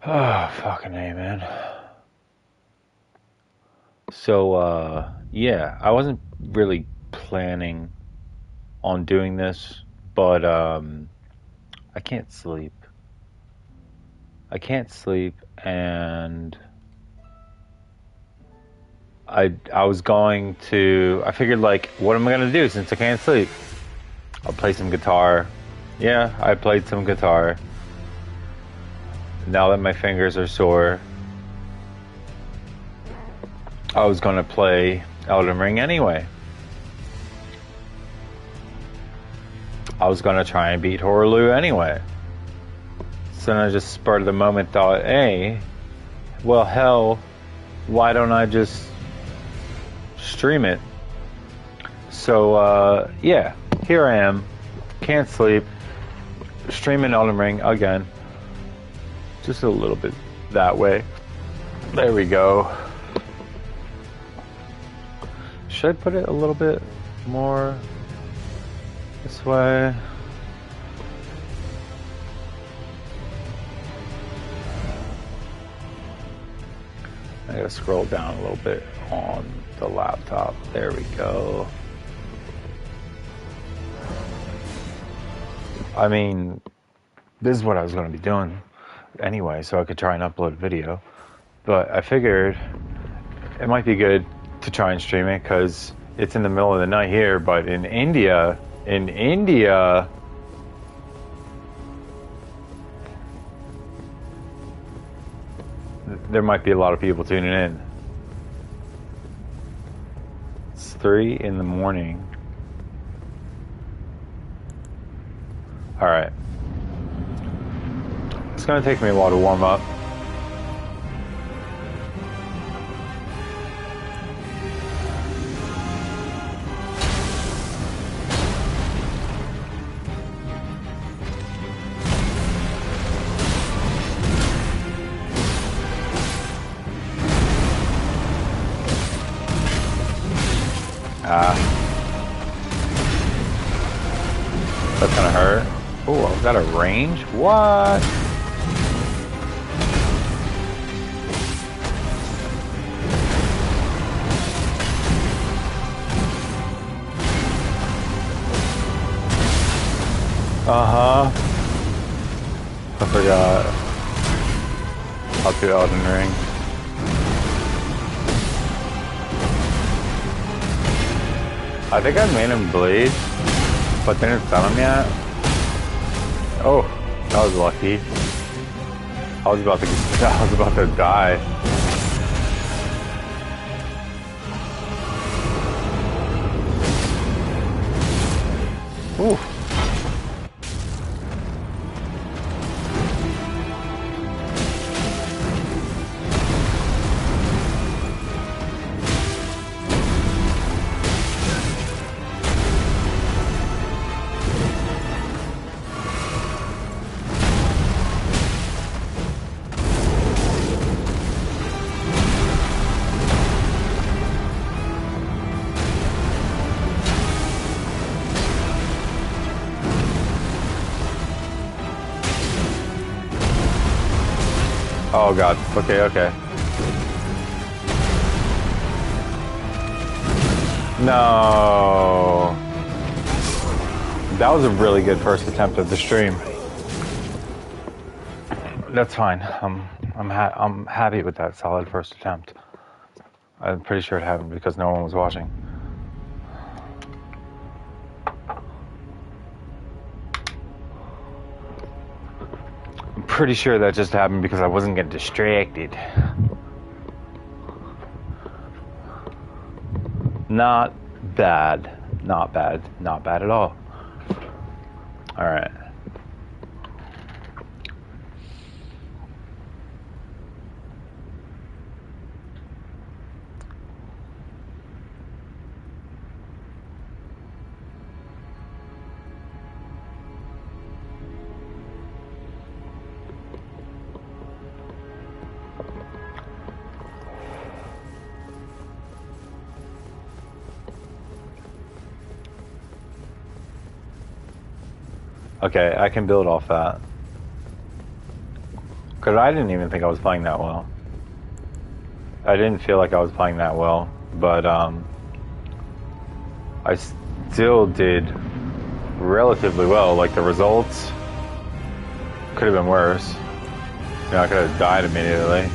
Oh, fucking A, man. So, yeah, I wasn't really planning on doing this, but I can't sleep. I can't sleep, and I was going to. I figured, like, what am I gonna do since I can't sleep? I'll play some guitar. Yeah, I played some guitar. Now that my fingers are sore, I was gonna play Elden Ring anyway. I was gonna try and beat Hoarah Loux anyway. So then I just spurred of the moment thought, hey, well, hell, why don't I just stream it? So, yeah, here I am. Can't sleep. Streaming Elden Ring again. Just a little bit that way. There we go. Should I put it a little bit more this way? I gotta scroll down a little bit on the laptop. There we go. I mean, this is what I was going to be doing anyway, so I could try and upload a video. But I figured it might be good to try and stream it because it's in the middle of the night here. But in India, there might be a lot of people tuning in. It's 3 in the morning. All right. It's gonna take me a while to warm up. That's gonna hurt. Oh, is that a range? What? Uh-huh. I forgot. I'll do Elden Ring. I think I made him bleed, but didn't stun him yet. Oh, that was lucky. I was about to die. Ooh. Oh god. Okay, okay. No. That was a really good first attempt at the stream. That's fine. I'm happy with that solid first attempt. I'm pretty sure it happened because no one was watching. I'm pretty sure that just happened because I wasn't getting distracted. Not bad. Not bad. Not bad at all. Alright. Okay, I can build off that. Because I didn't even think I was playing that well. I didn't feel like I was playing that well, but I still did relatively well. Like, the results could have been worse. You know, I could have died immediately.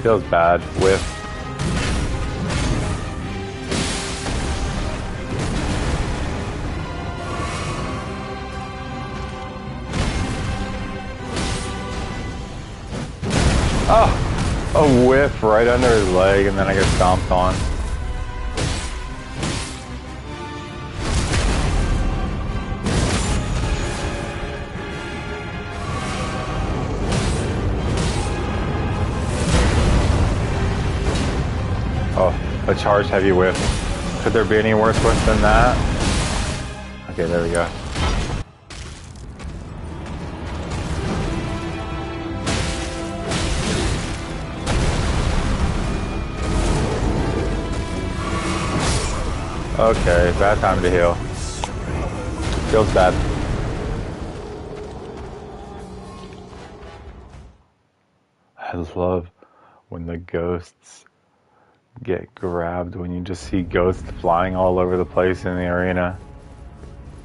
Feels bad with a whiff right under his leg, and then I get stomped on. A charged heavy whiff. Could there be any worse whiff than that? Okay, there we go. Okay, bad time to heal. Feels bad. I love when the ghosts get grabbed, when you just see ghosts flying all over the place in the arena.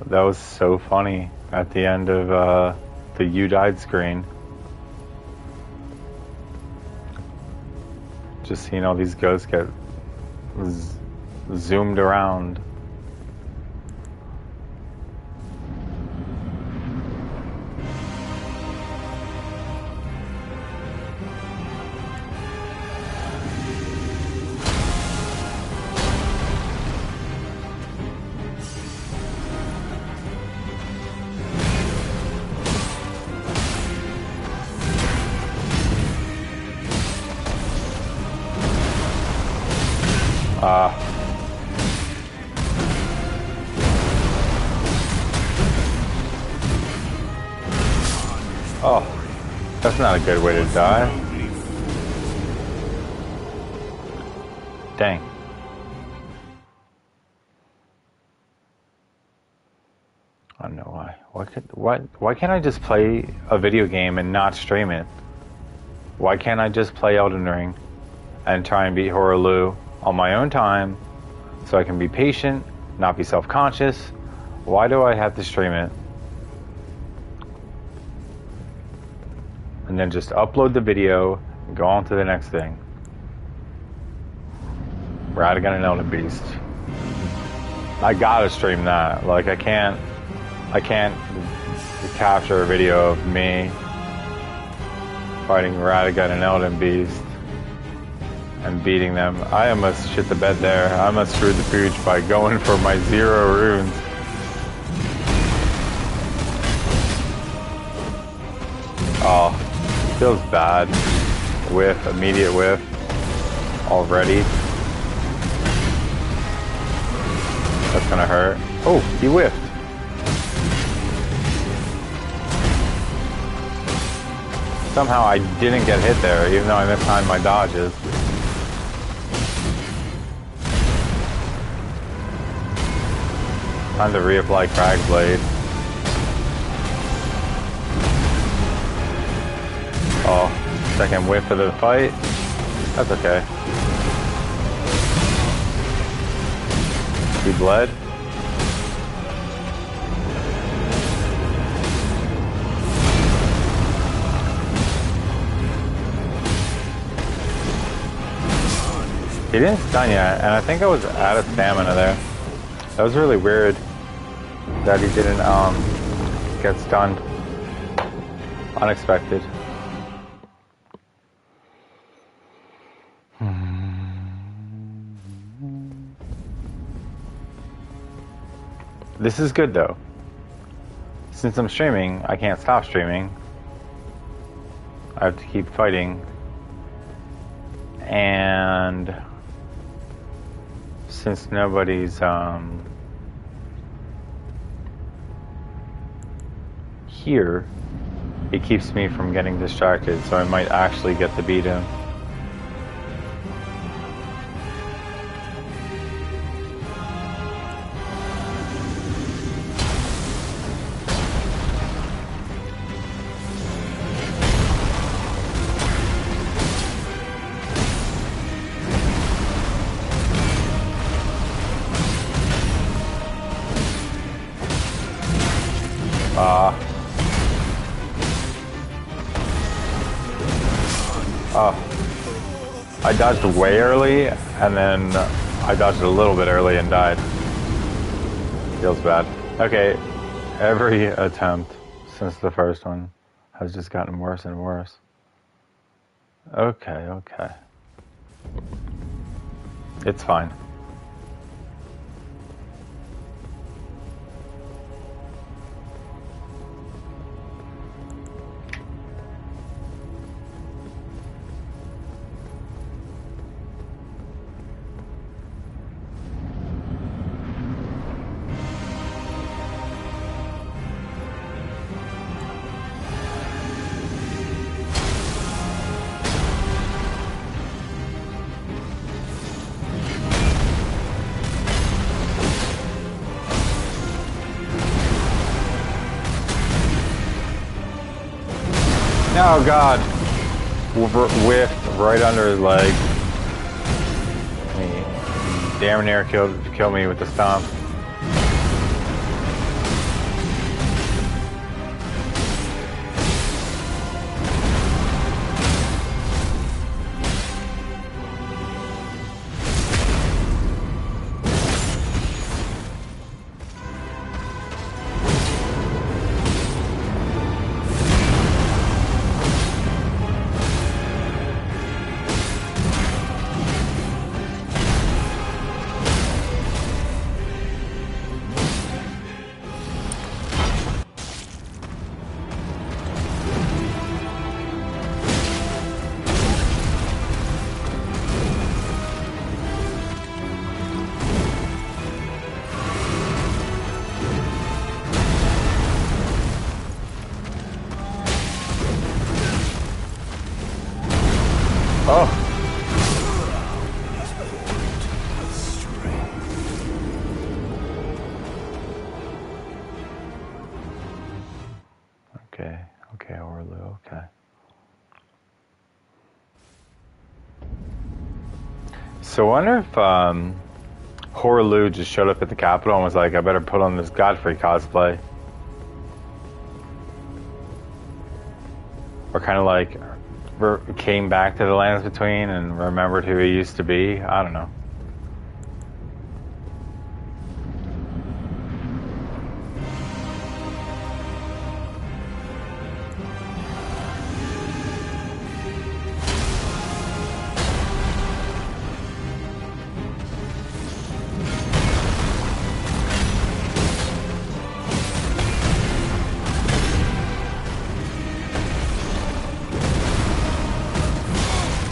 That was so funny at the end of the "You Died" screen. Just seeing all these ghosts get zoomed around. Oh, that's not a good way to die. Dang. I don't know why. Why can't I just play a video game and not stream it? Why can't I just play Elden Ring and try and beat Hoarah Loux on my own time so I can be patient, not be self-conscious? Why do I have to stream it? And then just upload the video and go on to the next thing. Radagon and Elden Beast. I gotta stream that. Like, I can't capture a video of me fighting Radagon and Elden Beast and beating them. I almost shit the bed there. I almost screwed the pooch by going for my 0 runes. Oh, feels bad. Whiff, immediate whiff. Already. That's gonna hurt. Oh, he whiffed. Somehow I didn't get hit there, even though I mistimed my dodges. Time to reapply Crag Blade. Oh, second whiff of the fight. That's okay. He bled. He didn't stun yet, and I think I was out of stamina there. That was really weird that he didn't get stunned. Unexpected. This is good though. Since I'm streaming, I can't stop streaming. I have to keep fighting. And since nobody's here, it keeps me from getting distracted, so I might actually get to beat him. I dodged way early, and then I dodged a little bit early and died. Feels bad. Okay, every attempt since the first one has just gotten worse and worse. Okay. It's fine. Oh God! Whiffed right under his leg. He damn near killed me with the stomp. Oh. Okay, Hoarah Loux, okay. So I wonder if Hoarah Loux just showed up at the Capitol and was like, I better put on this Godfrey cosplay. Or kind of like came back to the Lands Between and remembered who he used to be. I don't know.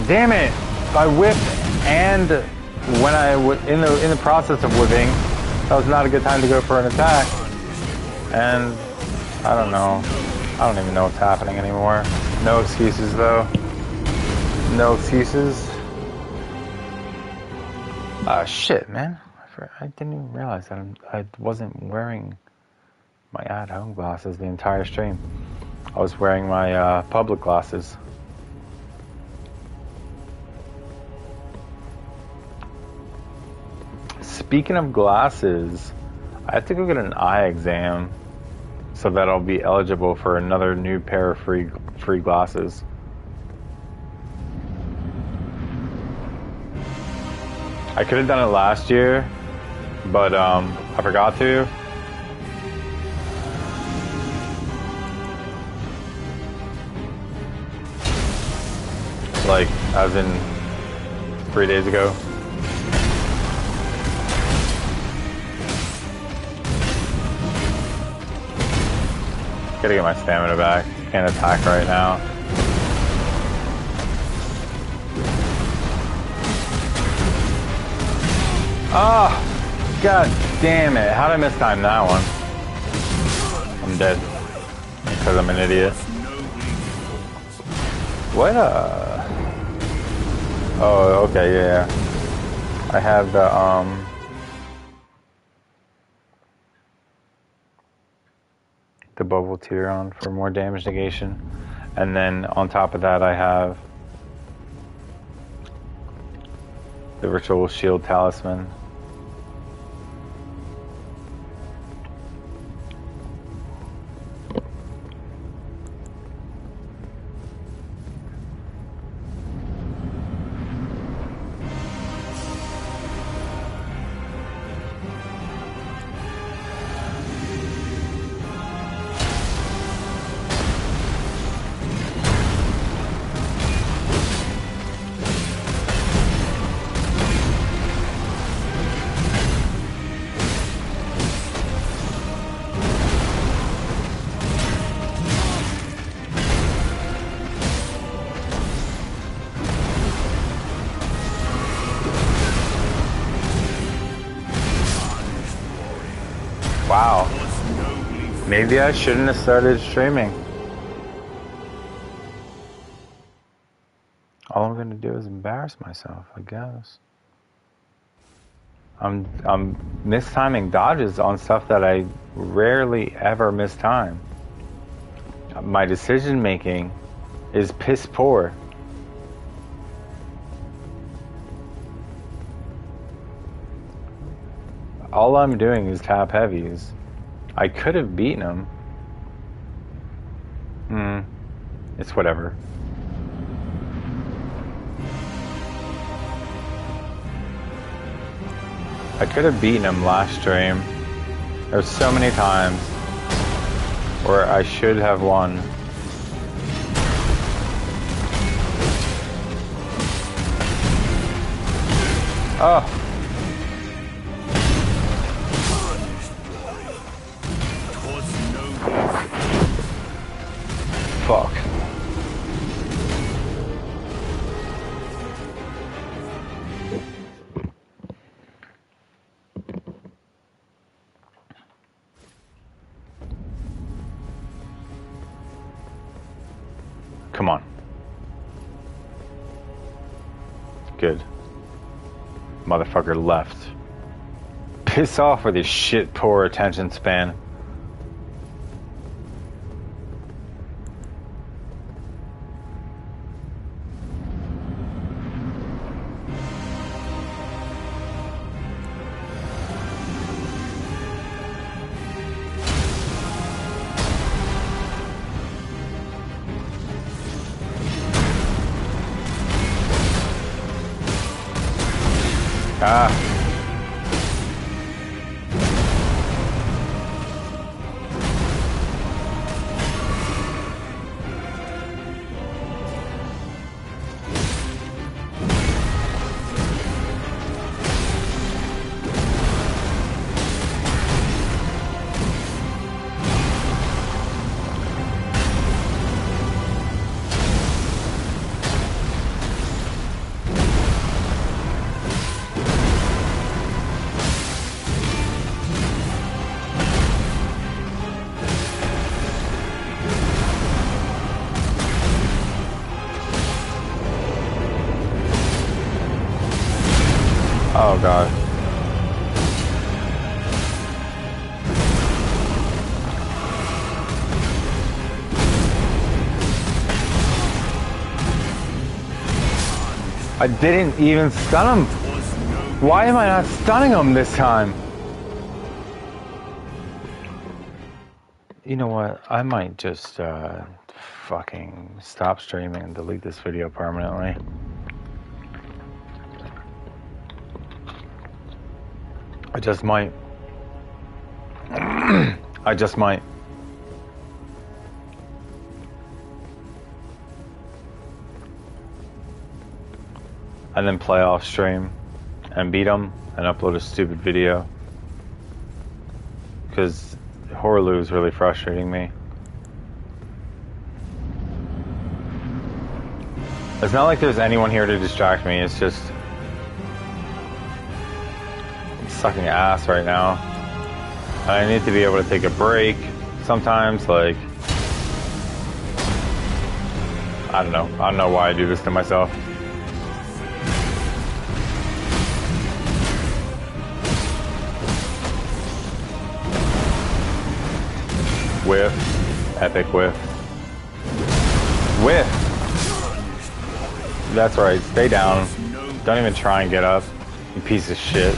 Damn it! I whipped, and when I in the process of whipping, that was not a good time to go for an attack. And I don't know. I don't even know what's happening anymore. No excuses though. No excuses. Shit, man. I didn't even realize that I wasn't wearing my at-home glasses the entire stream. I was wearing my public glasses. Speaking of glasses, I have to go get an eye exam so that I'll be eligible for another new pair of free glasses. I could have done it last year, but I forgot to. Like, as in 3 days ago. Gotta get my stamina back. Can't attack right now. Oh, god damn it. How did I miss time that one? I'm dead. Because I'm an idiot. What Oh, okay, yeah. I have the bubble tier on for more damage negation. And then on top of that I have the Ritual Shield Talisman. Wow. Maybe I shouldn't have started streaming. All I'm gonna do is embarrass myself, I guess. I'm mistiming dodges on stuff that I rarely ever mistime. My decision making is piss poor. All I'm doing is tap heavies. I could have beaten him. It's whatever. I could have beaten him last stream. There's so many times where I should have won. Oh. Fuck. Come on. Good. Motherfucker left. Piss off with your shit poor attention span. Ah. Oh god. I didn't even stun him. Why am I not stunning him this time? You know what? I might just fucking stop streaming and delete this video permanently. I just might. I just might. And then play off stream and beat them and upload a stupid video. Because Hoarah Loux is really frustrating me. It's not like there's anyone here to distract me, it's just I'm sucking ass right now. I need to be able to take a break sometimes, like I don't know. I don't know why I do this to myself. Whiff. Epic whiff. Whiff! That's right. Stay down. Don't even try and get up. You piece of shit.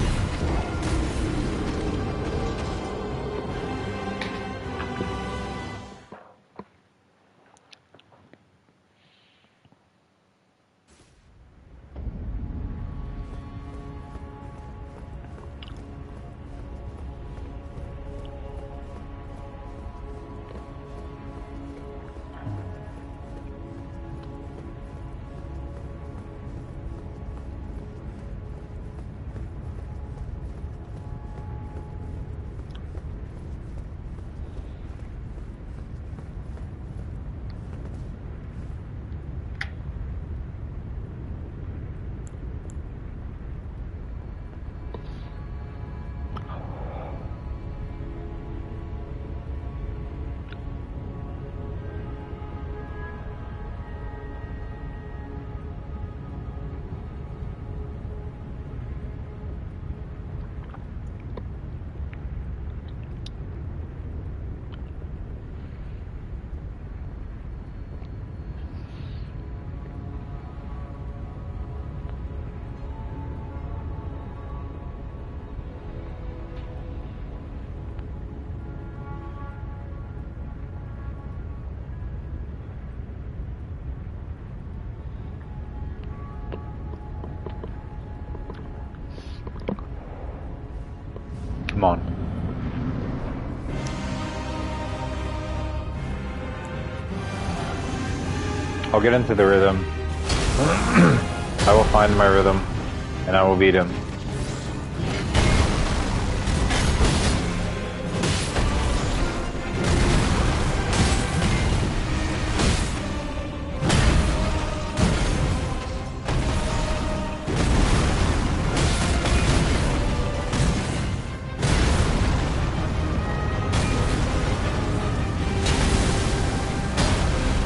Come on. I'll get into the rhythm. I will find my rhythm, and I will beat him.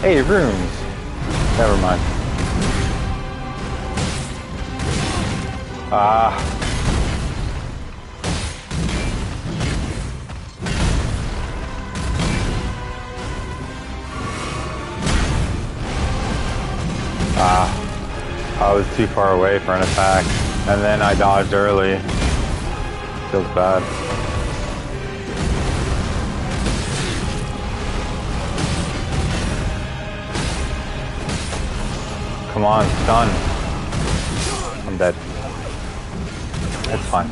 Hey, runes. Never mind. I was too far away for an attack, and then I dodged early. Feels bad. Come on, stun. I'm dead. It's fine.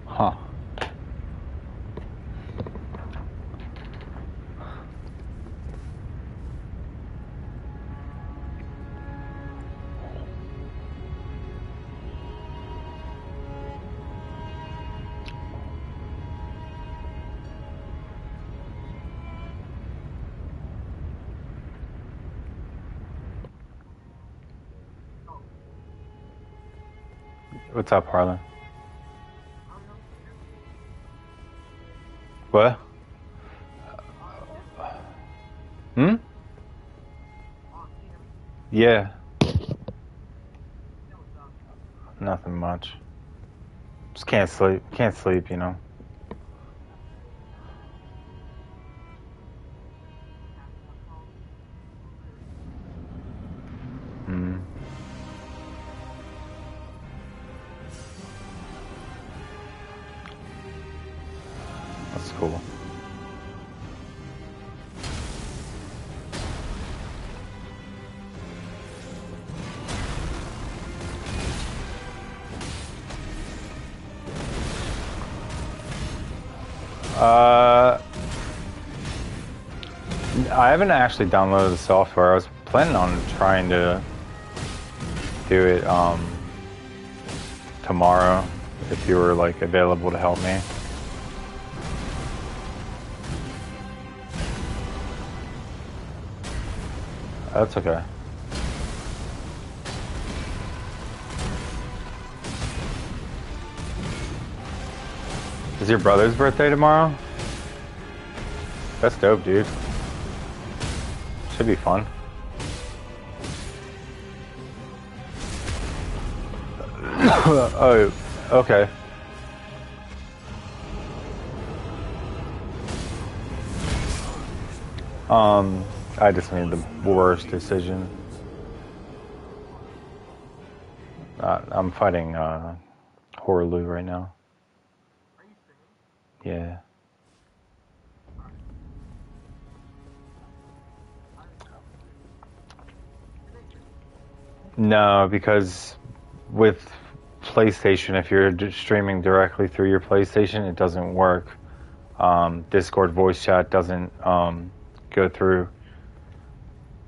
Huh. What's up, Harlan? What? Hmm? Yeah. Nothing much. Just can't sleep. Can't sleep, you know. Hmm. That's cool. I haven't actually downloaded the software. I was planning on trying to do it tomorrow if you were like available to help me. That's okay. Is your brother's birthday tomorrow? That's dope, dude. Should be fun. Oh, okay. I just made the worst decision. I'm fighting Hoarah Loux right now. Yeah. No, because with PlayStation, if you're streaming directly through your PlayStation, it doesn't work. Discord voice chat doesn't go through.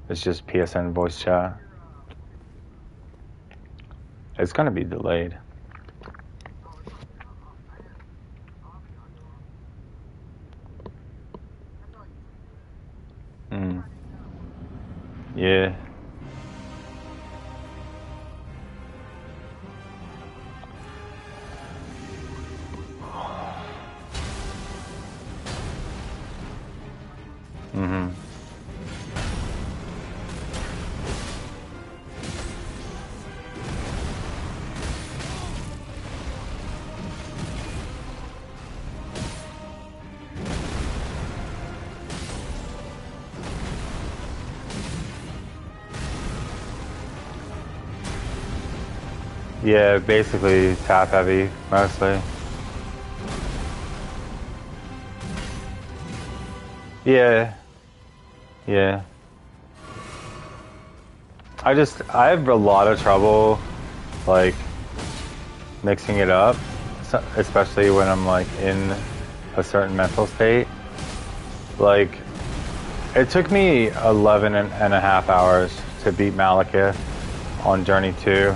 It's just PSN voice chat. It's gonna be delayed. Mm. Yeah. Mm-hmm. Yeah, basically tap heavy, mostly. Yeah. Yeah. I have a lot of trouble, like, mixing it up, especially when I'm, like, in a certain mental state. Like, it took me 11 and a half hours to beat Malekith on Journey 2.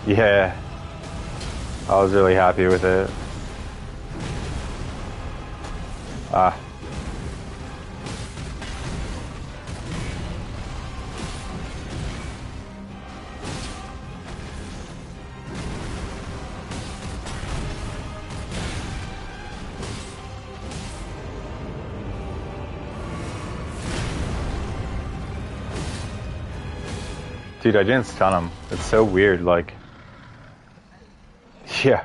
Yeah, I was really happy with it. Ah. Dude, I didn't stun him. It's so weird, like... Yeah.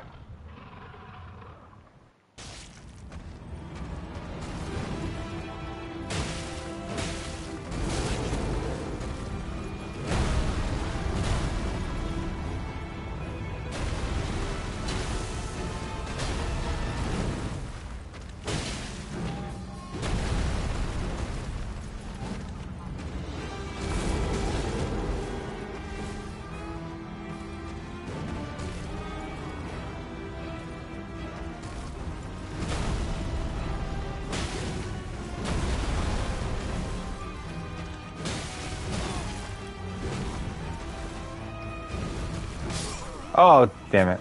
Oh, damn it.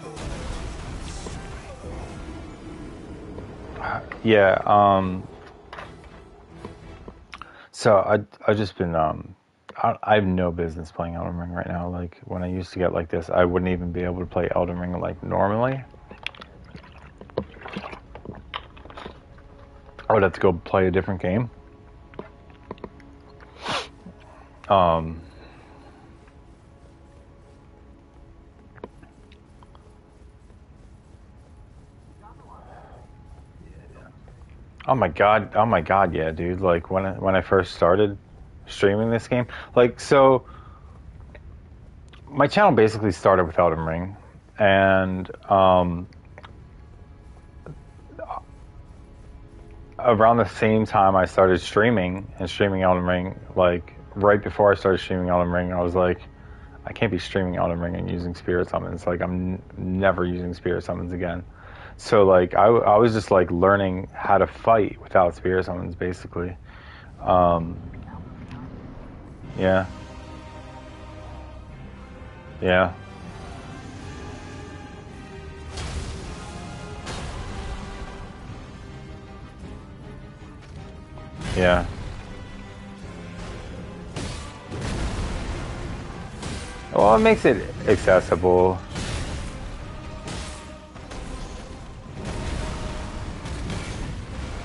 Yeah, so I just been I have no business playing Elden Ring right now. Like, when I used to get like this, I wouldn't even be able to play Elden Ring like normally. I would have to go play a different game. Um, oh my god, yeah, dude. Like when I first started streaming this game, like so, my channel basically started with Elden Ring, and around the same time I started streaming and streaming Elden Ring, like right before I started streaming Elden Ring, I was like, I can't be streaming Elden Ring and using spirit summons. Like, I'm never using spirit summons again. So like I was just like learning how to fight without spirit summons, basically. Um, yeah, yeah, yeah. Well, it makes it accessible.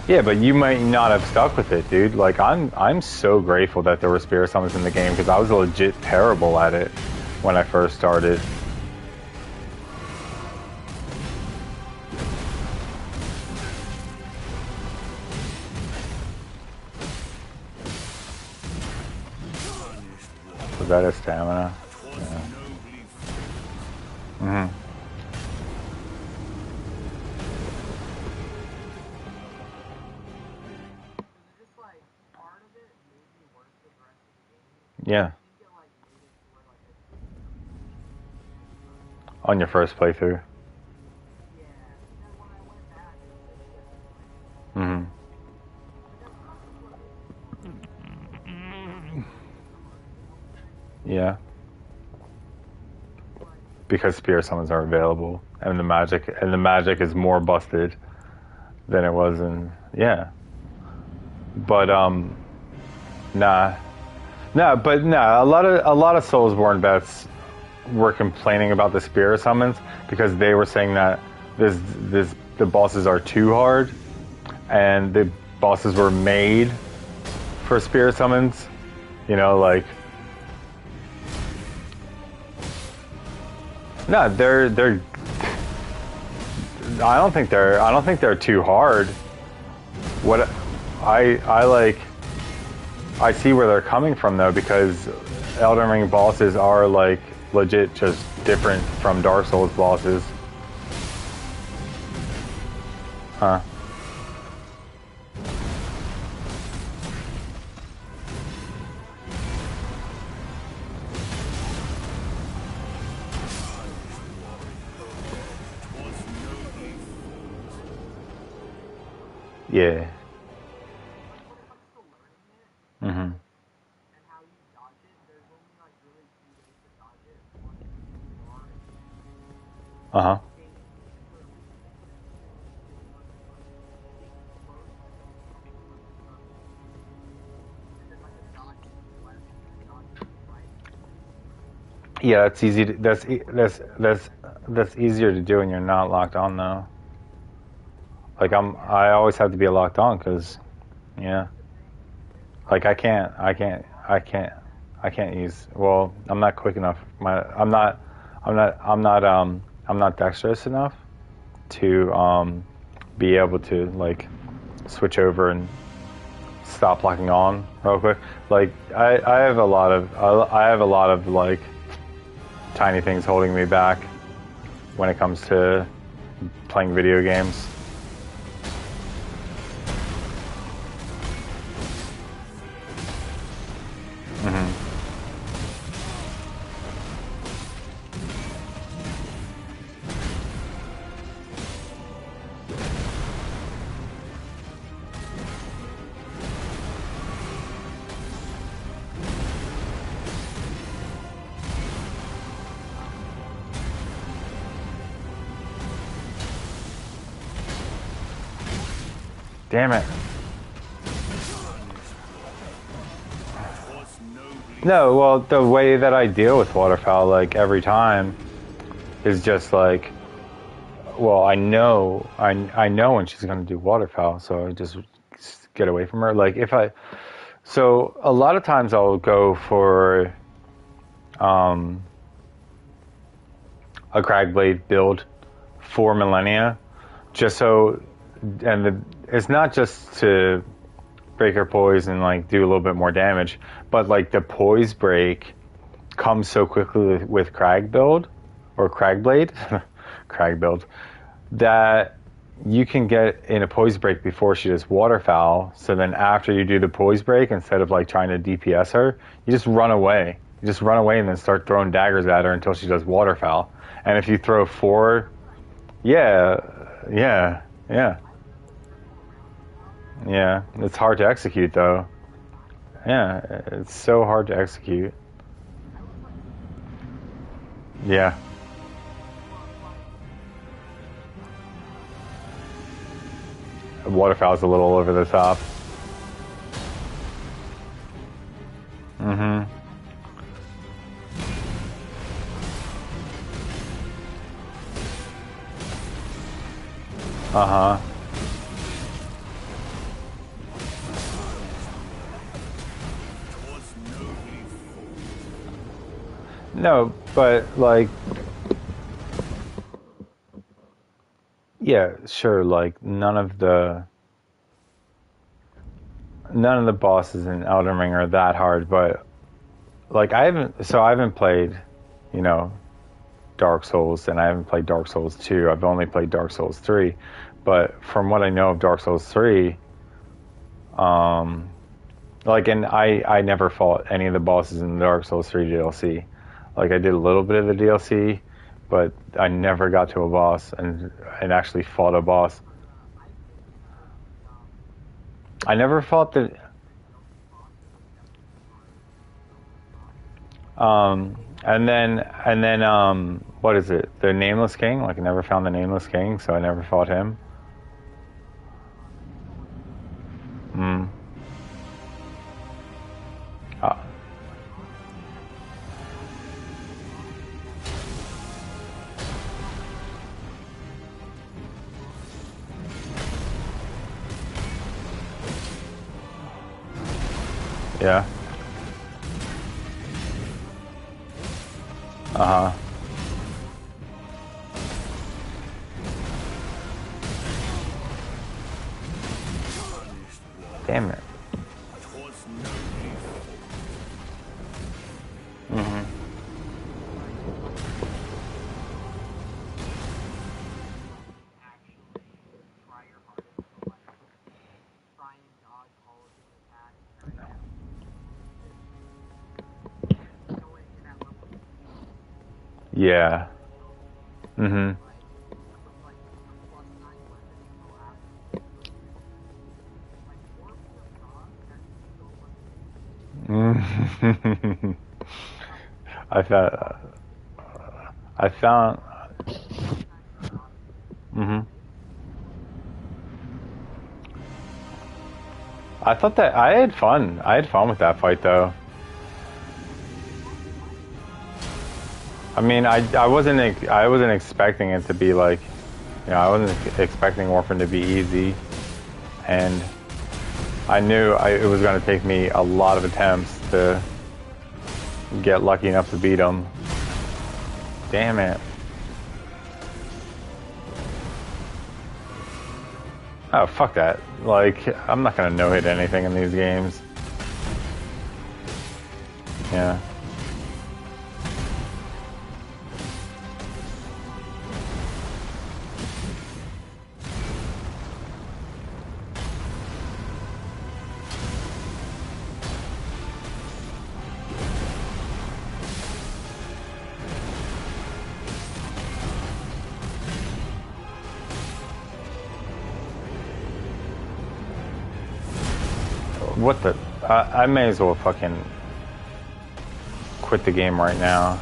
Yeah, but you might not have stuck with it, dude. Like, I'm so grateful that there were spirit summons in the game, because I was legit terrible at it when I first started. Was that a stamina? Yeah. Mm-hmm. Yeah. On your first playthrough. Mm-hmm. Yeah. Because spirit summons are available, and the magic is more busted than it was in, yeah. But nah. Nah, a lot of Soulsborne vets were complaining about the spirit summons, because they were saying that the bosses are too hard, and the bosses were made for spirit summons. You know, like, no, they're. I don't think they're too hard. What I like. I see where they're coming from, though, because Elden Ring bosses are like legit just different from Dark Souls bosses. Huh. Yeah. Mm-hmm. Uh-huh. Yeah, that's easy. That's easier to do when you're not locked on, though. Like, I always have to be locked on, because, yeah. Like, I can't use. Well, I'm not quick enough. I'm not dexterous enough to be able to like switch over and stop locking on real quick. Like, I have a lot of like tiny things holding me back when it comes to playing video games. Hmm. Damn it. No, well, the way that I deal with waterfowl, like every time, is just like, well, I know when she's gonna do waterfowl, so I just get away from her. Like if I, so a lot of times I'll go for um, a Cragblade build for Millennia, just so, it's not just to break her poise and like do a little bit more damage, but like the poise break comes so quickly with Crag build or Cragblade, Crag build, that you can get in a poise break before she does waterfowl. So then after you do the poise break, instead of like trying to DPS her, you just run away. You just run away and then start throwing daggers at her until she does waterfowl. And if you throw 4, yeah, yeah, yeah, yeah. It's hard to execute though. Yeah, it's so hard to execute. Yeah. Waterfowl's a little over the top. Mm-hmm. Uh-huh. No, but like, yeah, sure, like none of the bosses in Elden Ring are that hard, but like I haven't played, you know, Dark Souls, and I haven't played Dark Souls 2. I've only played Dark Souls 3. But from what I know of Dark Souls 3, um like, and I never fought any of the bosses in the Dark Souls 3 DLC. Like I did a little bit of the DLC, but I never got to a boss and actually fought a boss. I never fought the what is it? The Nameless King? Like I never found the Nameless King, so I never fought him. Mm. Uh, yeah. Uh-huh. Damn it. Mm-hmm. Yeah. Mm-hmm. I found I found mm-hmm. I thought that I had fun. I had fun with that fight though. I mean, I wasn't expecting it to be like, I wasn't expecting Orphan to be easy, and I knew it was going to take me a lot of attempts to get lucky enough to beat him. Damn it. Oh, fuck that. Like, I'm not going to no-hit anything in these games. Yeah. What the? I may as well fucking quit the game right now.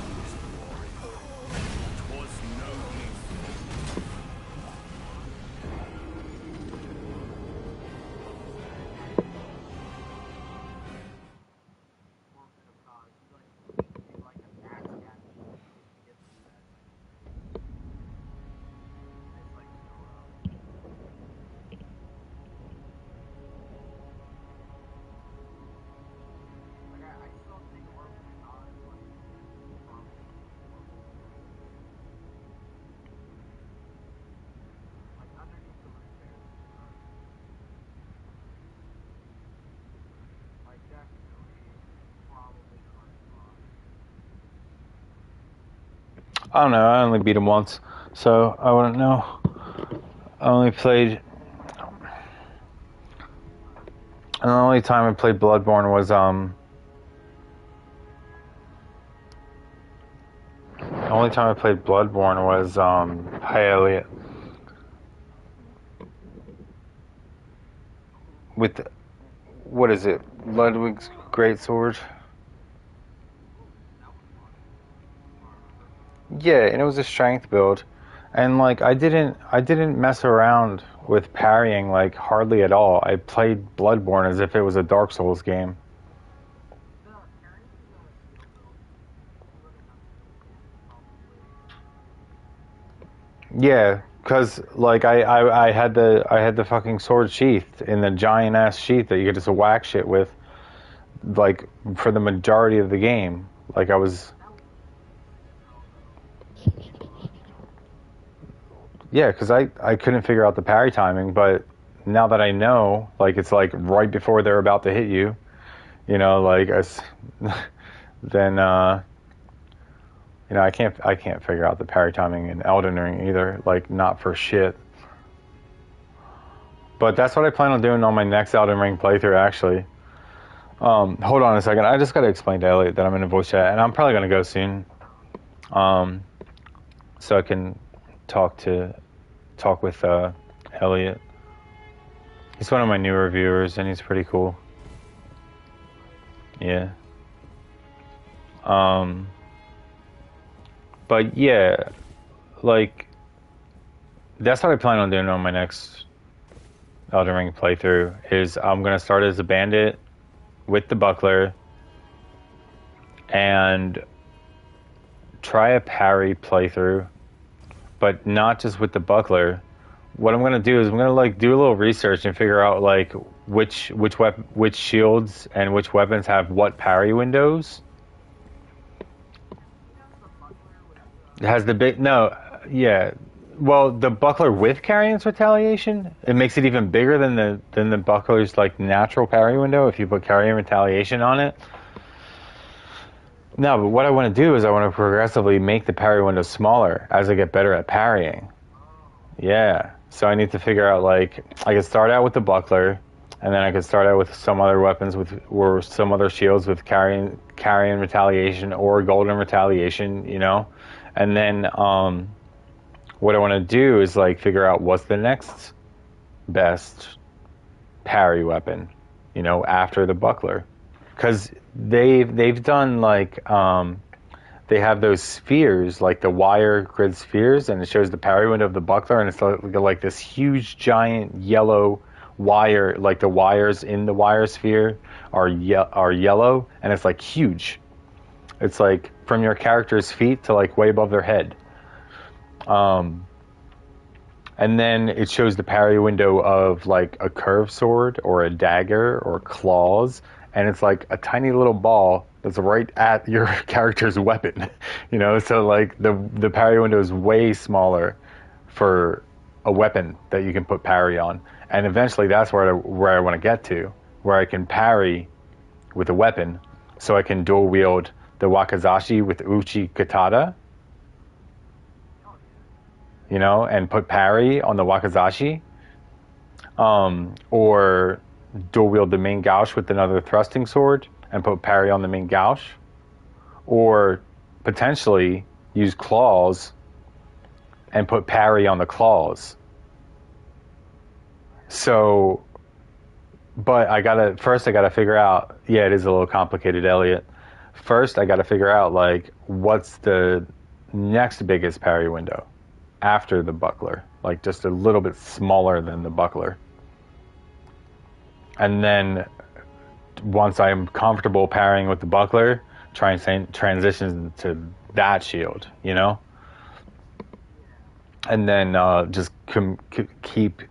I don't know. I only beat him once, so I wouldn't know. I only played. And the only time I played Bloodborne was The only time I played Bloodborne was Hi Elliot. With what is it? Ludwig's Greatsword. Yeah, and it was a strength build. And like I didn't mess around with parrying like hardly at all. I played Bloodborne as if it was a Dark Souls game. Yeah, cause like I had the fucking sword sheath in the giant ass sheath that you could just whack shit with, like for the majority of the game. Like I was, yeah, cause I couldn't figure out the parry timing, but now that I know, like it's like right before they're about to hit you, like as then I can't figure out the parry timing in Elden Ring either, like not for shit. But that's what I plan on doing on my next Elden Ring playthrough, actually. Hold on a second. I just got to explain to Elliot that I'm in a voice chat, and I'm probably going to go soon. So I can talk with Elliot. He's one of my newer viewers, and he's pretty cool. Yeah. But yeah, like that's what I plan on doing on my next Elden Ring playthrough. Is I'm going to start as a bandit with the buckler and try a parry playthrough, but not just with the buckler. What I'm gonna do is I'm gonna like do a little research and figure out like which shields and which weapons have what parry windows. It has the big no, yeah. Well, the buckler with Carrion's retaliation, it makes it even bigger than the buckler's like natural parry window if you put Carrion retaliation on it. No, but what I want to do is I want to progressively make the parry window smaller as I get better at parrying. Yeah. So I need to figure out like I could start out with the buckler, and then I could start out with some other weapons or some other shields with carrying retaliation or golden retaliation, and then what I want to do is like figure out what's the next best parry weapon, after the buckler, because they've done like they have those spheres, like the wire grid spheres, and it shows the parry window of the buckler, and it's like this huge giant yellow wire, like the wires in the wire sphere are yellow, and it's like huge. It's like from your character's feet to like way above their head. And then it shows the parry window of like a curved sword or a dagger or claws, and it's like a tiny little ball that's right at your character's weapon, So like the parry window is way smaller for a weapon that you can put parry on, and eventually that's where I want to get to, where I can parry with a weapon, so I can dual wield the wakizashi with uchi katana, and put parry on the wakizashi, or dual wield the main gouge with another thrusting sword and put parry on the main gouge, or potentially use claws and put parry on the claws. So, but I gotta figure out, yeah, it is a little complicated, Elliot. First, I gotta figure out, like, what's the next biggest parry window after the buckler, like just a little bit smaller than the buckler. And then once I'm comfortable parrying with the buckler, try and transition to that shield, and then just keep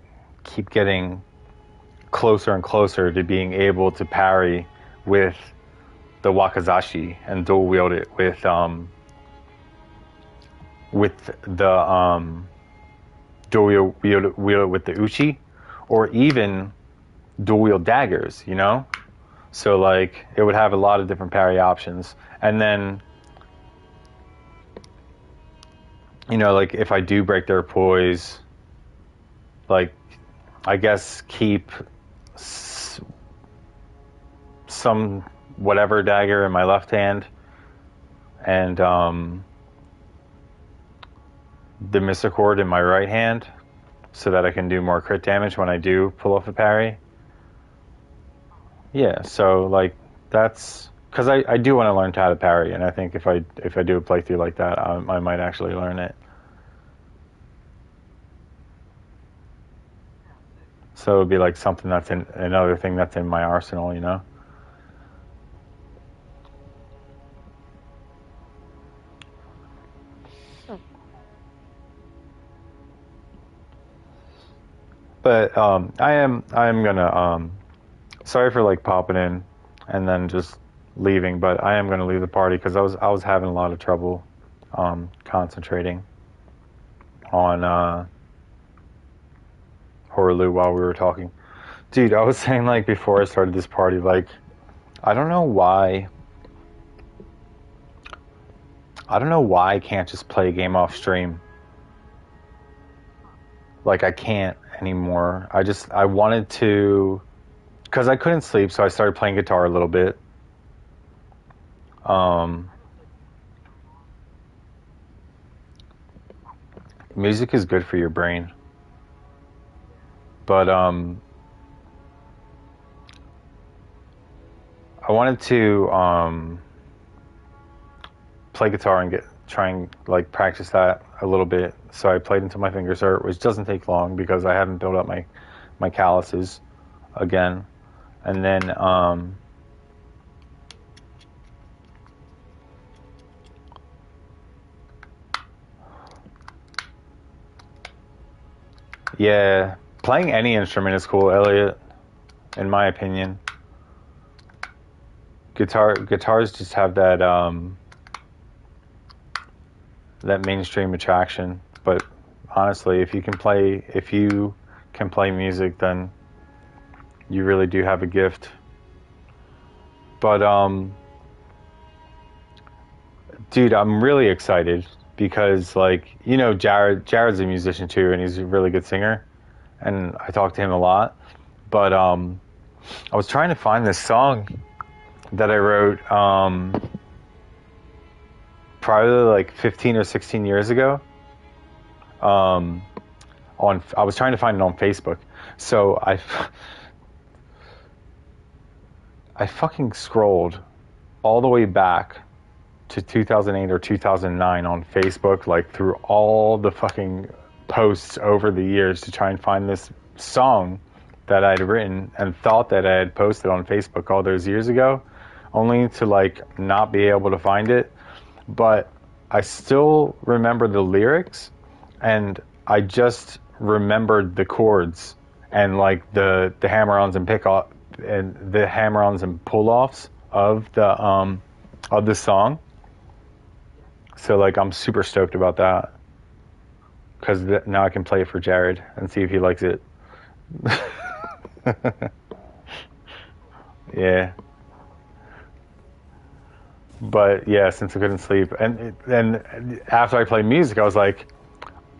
getting closer and closer to being able to parry with the wakizashi and dual wield it with the dual wield it with the uchi, or even dual wield daggers, So like it would have a lot of different parry options, and then you know, like if I do break their poise, like I guess keep some whatever dagger in my left hand, and the misericord in my right hand, so that I can do more crit damage when I do pull off a parry. Yeah, so like that's because I do want to learn how to parry, and I think if I do a playthrough like that, I might actually learn it. So it would be like something that's in another thing that's in my arsenal, you know. But I am gonna sorry for like popping in and then just leaving, but I am gonna leave the party because I was having a lot of trouble concentrating on Hoarah Loux while we were talking. Dude, I was saying like before I started this party, like I don't know why I can't just play a game off stream. Like I can't anymore. I wanted to, because I couldn't sleep, so I started playing guitar a little bit. Music is good for your brain, but I wanted to play guitar and try and like practice that a little bit. So I played until my fingers hurt, which doesn't take long because I haven't built up my calluses again. And then yeah, playing any instrument is cool, Elliot, in my opinion. Guitars just have that that mainstream attraction, but honestly, if you can play music, then you really do have a gift. But dude, I'm really excited because like, you know, Jared's a musician too, and he's a really good singer, and I talk to him a lot. But I was trying to find this song that I wrote probably like 15 or 16 years ago. I was trying to find it on Facebook. So I fucking scrolled all the way back to 2008 or 2009 on Facebook, like through all the fucking posts over the years to try and find this song that I'd written and thought that I had posted on Facebook all those years ago, only to like not be able to find it. But I still remember the lyrics, and I just remembered the chords and like the hammer-ons and the hammer-ons and pull-offs of the song. So like I'm super stoked about that because now I can play it for Jared and see if he likes it. Yeah. But yeah, since I couldn't sleep, and after I played music, I was like,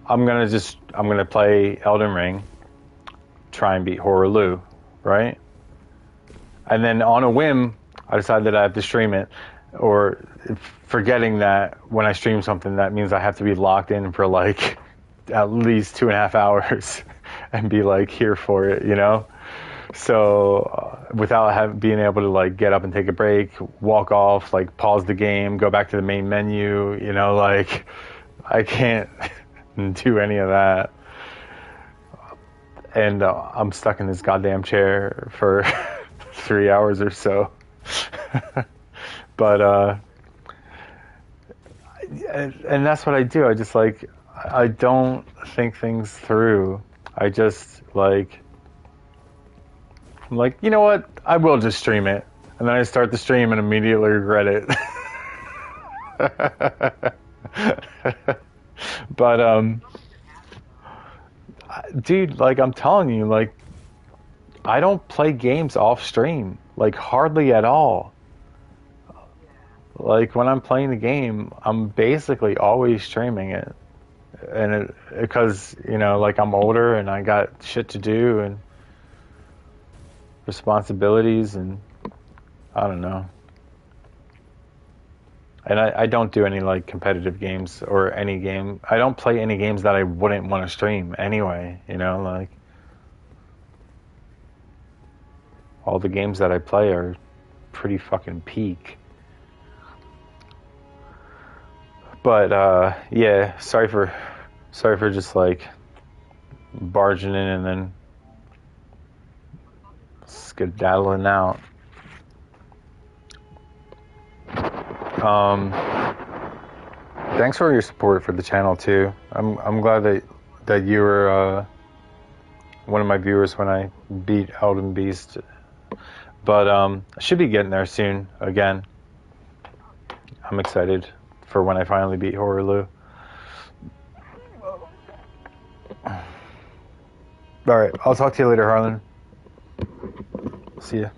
I'm gonna play Elden Ring, try and beat Hoarah Loux, right? And then on a whim, I decided that I have to stream it, or forgetting that when I stream something, that means I have to be locked in for like at least 2.5 hours and be like here for it, you know? So without being able to like get up and take a break, walk off, like pause the game, go back to the main menu, you know, like I can't do any of that. And I'm stuck in this goddamn chair for 3 hours or so. But and that's what I do. I just like, I don't think things through. I just like, I'm like, you know what? I will just stream it. And then I start the stream and immediately regret it. But dude, like I'm telling you, like I don't play games off stream, like hardly at all. Like when I'm playing the game, I'm basically always streaming it. and because you know, like I'm older and I got shit to do and responsibilities, and I don't know. And I don't do any like competitive games or any game. I don't play any games that I wouldn't want to stream anyway, you know, like all the games that I play are pretty fucking peak. But yeah, sorry for just like barging in and then skedaddling out. Thanks for your support for the channel too. I'm glad that you were one of my viewers when I beat Elden Beast. But I should be getting there soon again. I'm excited for when I finally beat Hoarah Loux. Alright, I'll talk to you later, Harlan. See ya.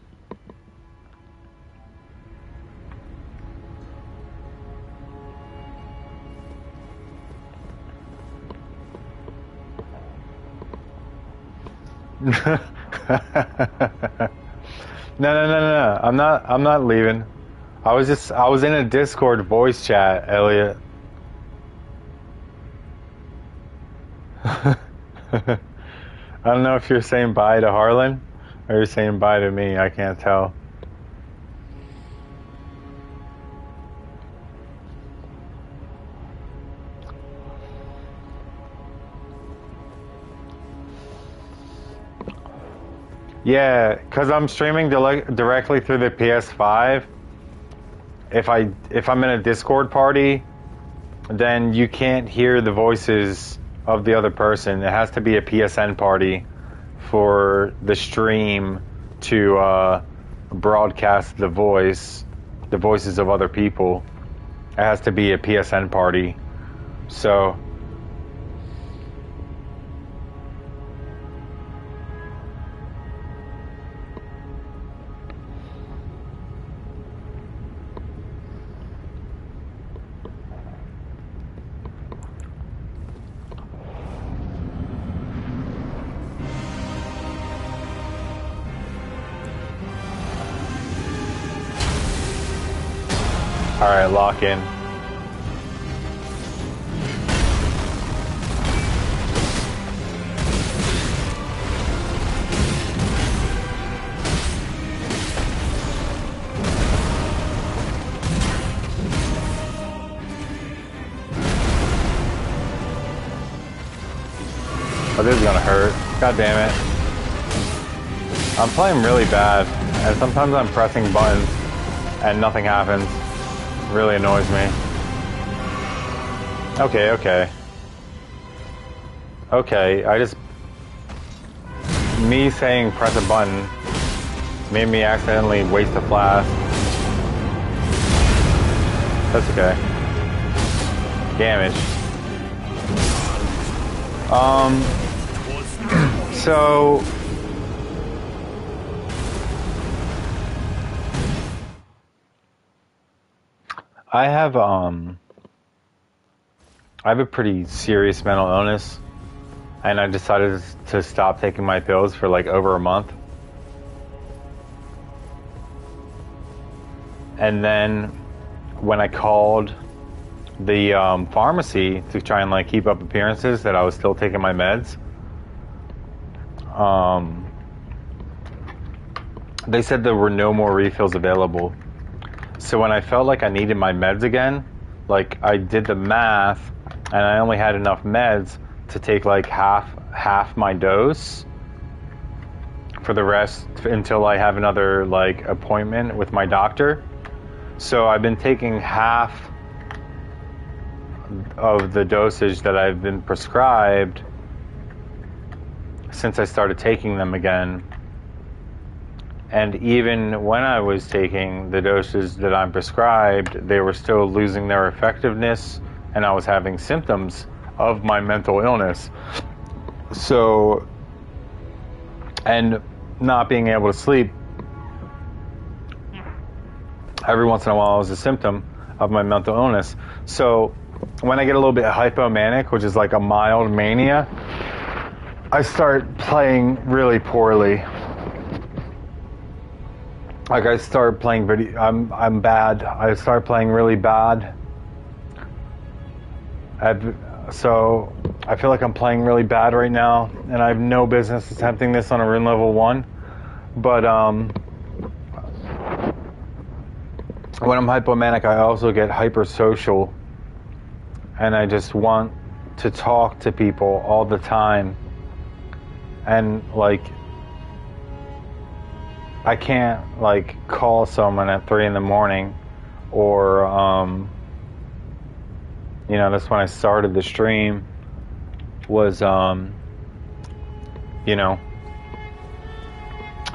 No. I'm not leaving. I was in a Discord voice chat, Elliot. I don't know if you're saying bye to Harlan or you're saying bye to me. I can't tell. Yeah, because I'm streaming directly through the PS5. If I'm in a Discord party, then you can't hear the voices of the other person. It has to be a PSN party for the stream to broadcast the voices of other people. It has to be a PSN party. So all right, lock in. Oh, this is gonna hurt. God damn it. I'm playing really bad, and sometimes I'm pressing buttons and nothing happens. It really annoys me. Okay, me saying press a button made me accidentally waste a flask. That's okay. Damage. So I have a pretty serious mental illness, and I decided to stop taking my pills for like over a month. And then when I called the pharmacy to try and like keep up appearances that I was still taking my meds, they said there were no more refills available. So when I felt like I needed my meds again, like I did the math and I only had enough meds to take like half my dose for the rest until I have another like appointment with my doctor. So I've been taking half of the dosage that I've been prescribed since I started taking them again. And even when I was taking the doses that I'm prescribed, they were still losing their effectiveness, and I was having symptoms of my mental illness. So, and not being able to sleep every once in a while is a symptom of my mental illness. So when I get a little bit hypomanic, which is like a mild mania, I start playing really poorly. Like I start playing I'm bad. I start playing really bad. So I feel like I'm playing really bad right now, and I have no business attempting this on a rune level 1. But when I'm hypomanic, I also get hypersocial, and I just want to talk to people all the time. And like, I can't like call someone at 3 in the morning, or you know, that's when I started the stream. Was you know,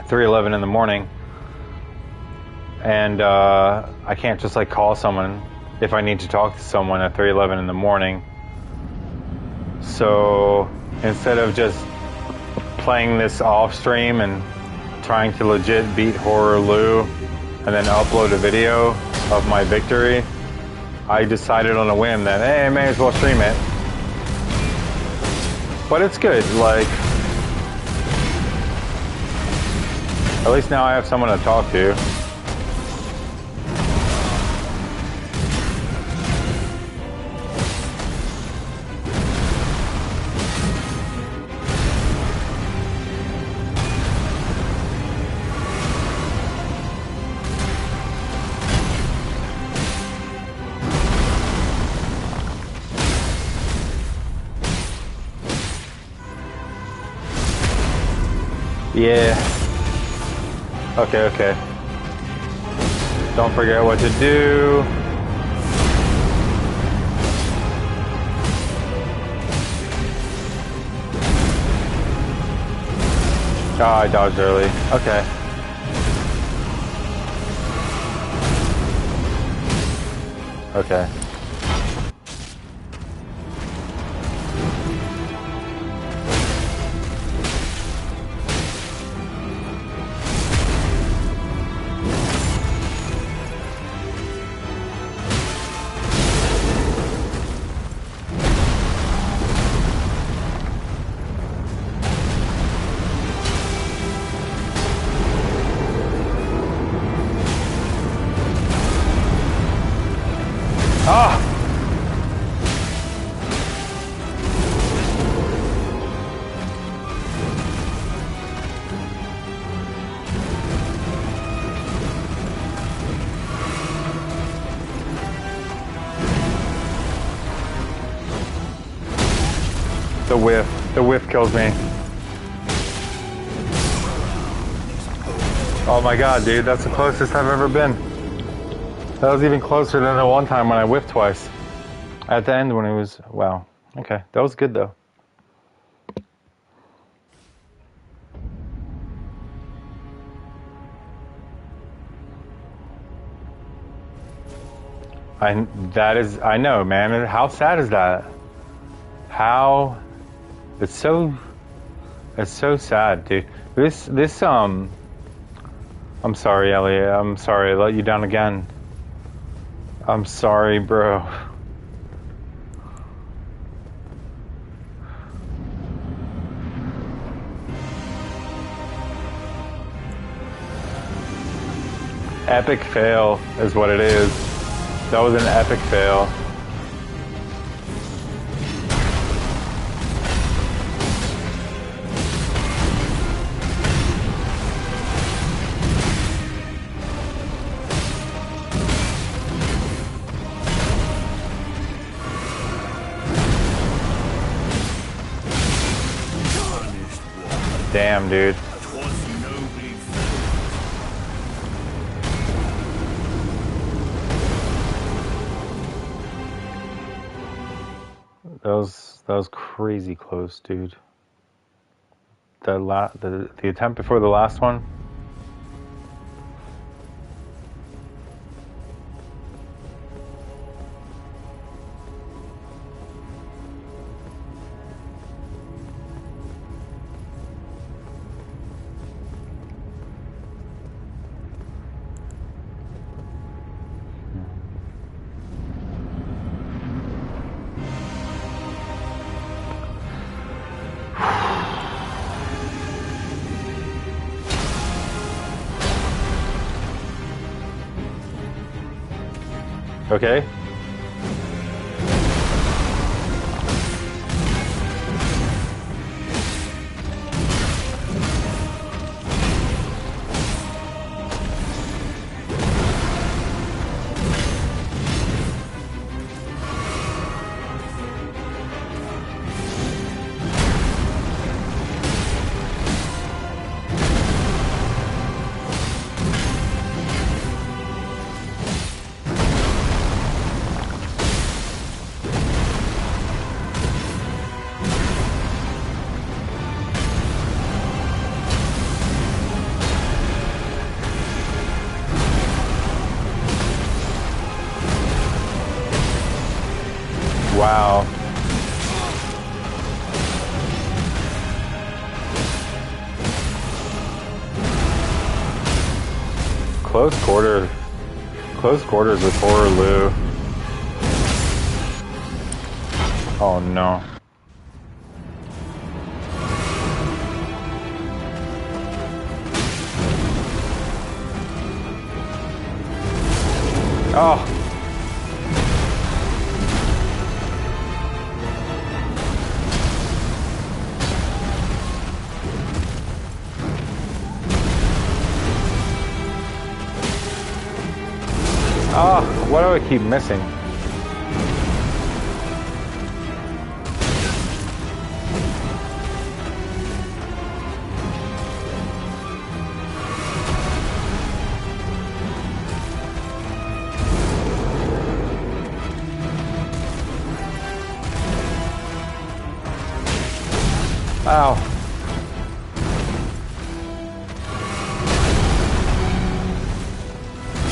3:11 in the morning, and I can't just like call someone if I need to talk to someone at 3:11 in the morning. So instead of just playing this off stream and trying to legit beat Hoarah Loux and then upload a video of my victory, I decided on a whim that, hey, I may as well stream it. But it's good, like, at least now I have someone to talk to. Yeah. Okay. Don't forget what to do. Oh, I dodged early. Okay. Okay. Ah! The whiff. The whiff kills me. Oh my god, dude, that's the closest I've ever been. That was even closer than the one time when I whiffed twice. At the end when it was, wow. Okay, that was good though. I know, man. How sad is that? It's so sad, dude. I'm sorry, Elliot. I'm sorry I let you down again. I'm sorry, bro. Epic fail is what it is. That was an epic fail. Damn, dude. That was crazy close, dude. The attempt before the last one. Okay. Wow. Close quarters with Hoarah Loux. Oh no. Oh. Oh, why do I keep missing? Ow.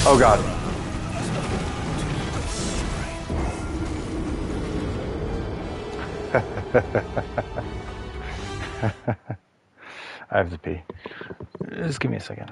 Oh god. I have to pee. Just give me a second.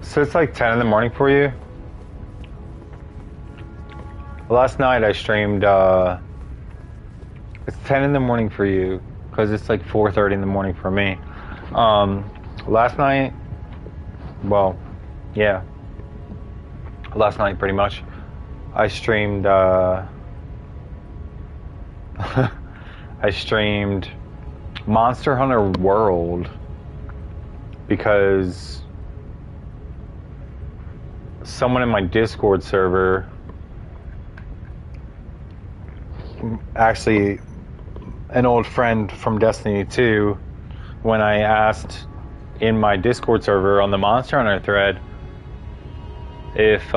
So it's like 10 in the morning for you? Last night I streamed, it's 10 in the morning for you, because it's like 4:30 in the morning for me. Last night, well, yeah. Last night pretty much, I streamed, I streamed Monster Hunter World, because someone in my Discord server, actually an old friend from Destiny 2, when I asked in my Discord server on the Monster Hunter thread if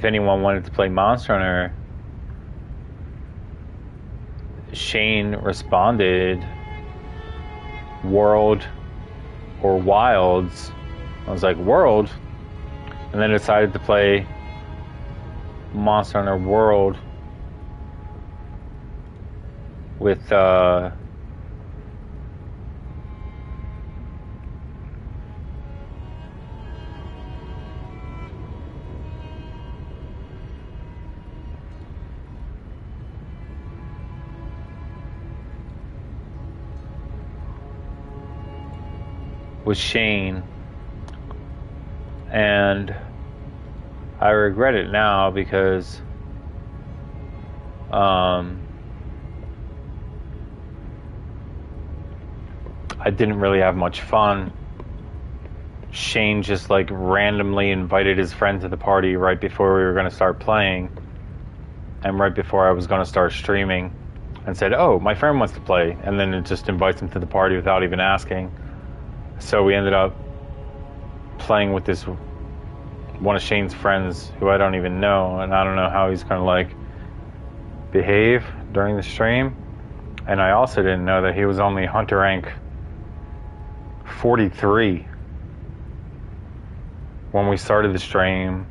anyone wanted to play Monster Hunter, Shane responded World or Wilds. I was like, World? And then decided to play Monster Hunter World with Shane, and I regret it now because I didn't really have much fun. Shane just like randomly invited his friend to the party right before we were going to start playing, and right before I was going to start streaming, and said, oh, my friend wants to play, and then it just invites him to the party without even asking. So we ended up playing with this one of Shane's friends who I don't even know, and I don't know how he's gonna like behave during the stream. And I also didn't know that he was only Hunter rank 43 when we started the stream,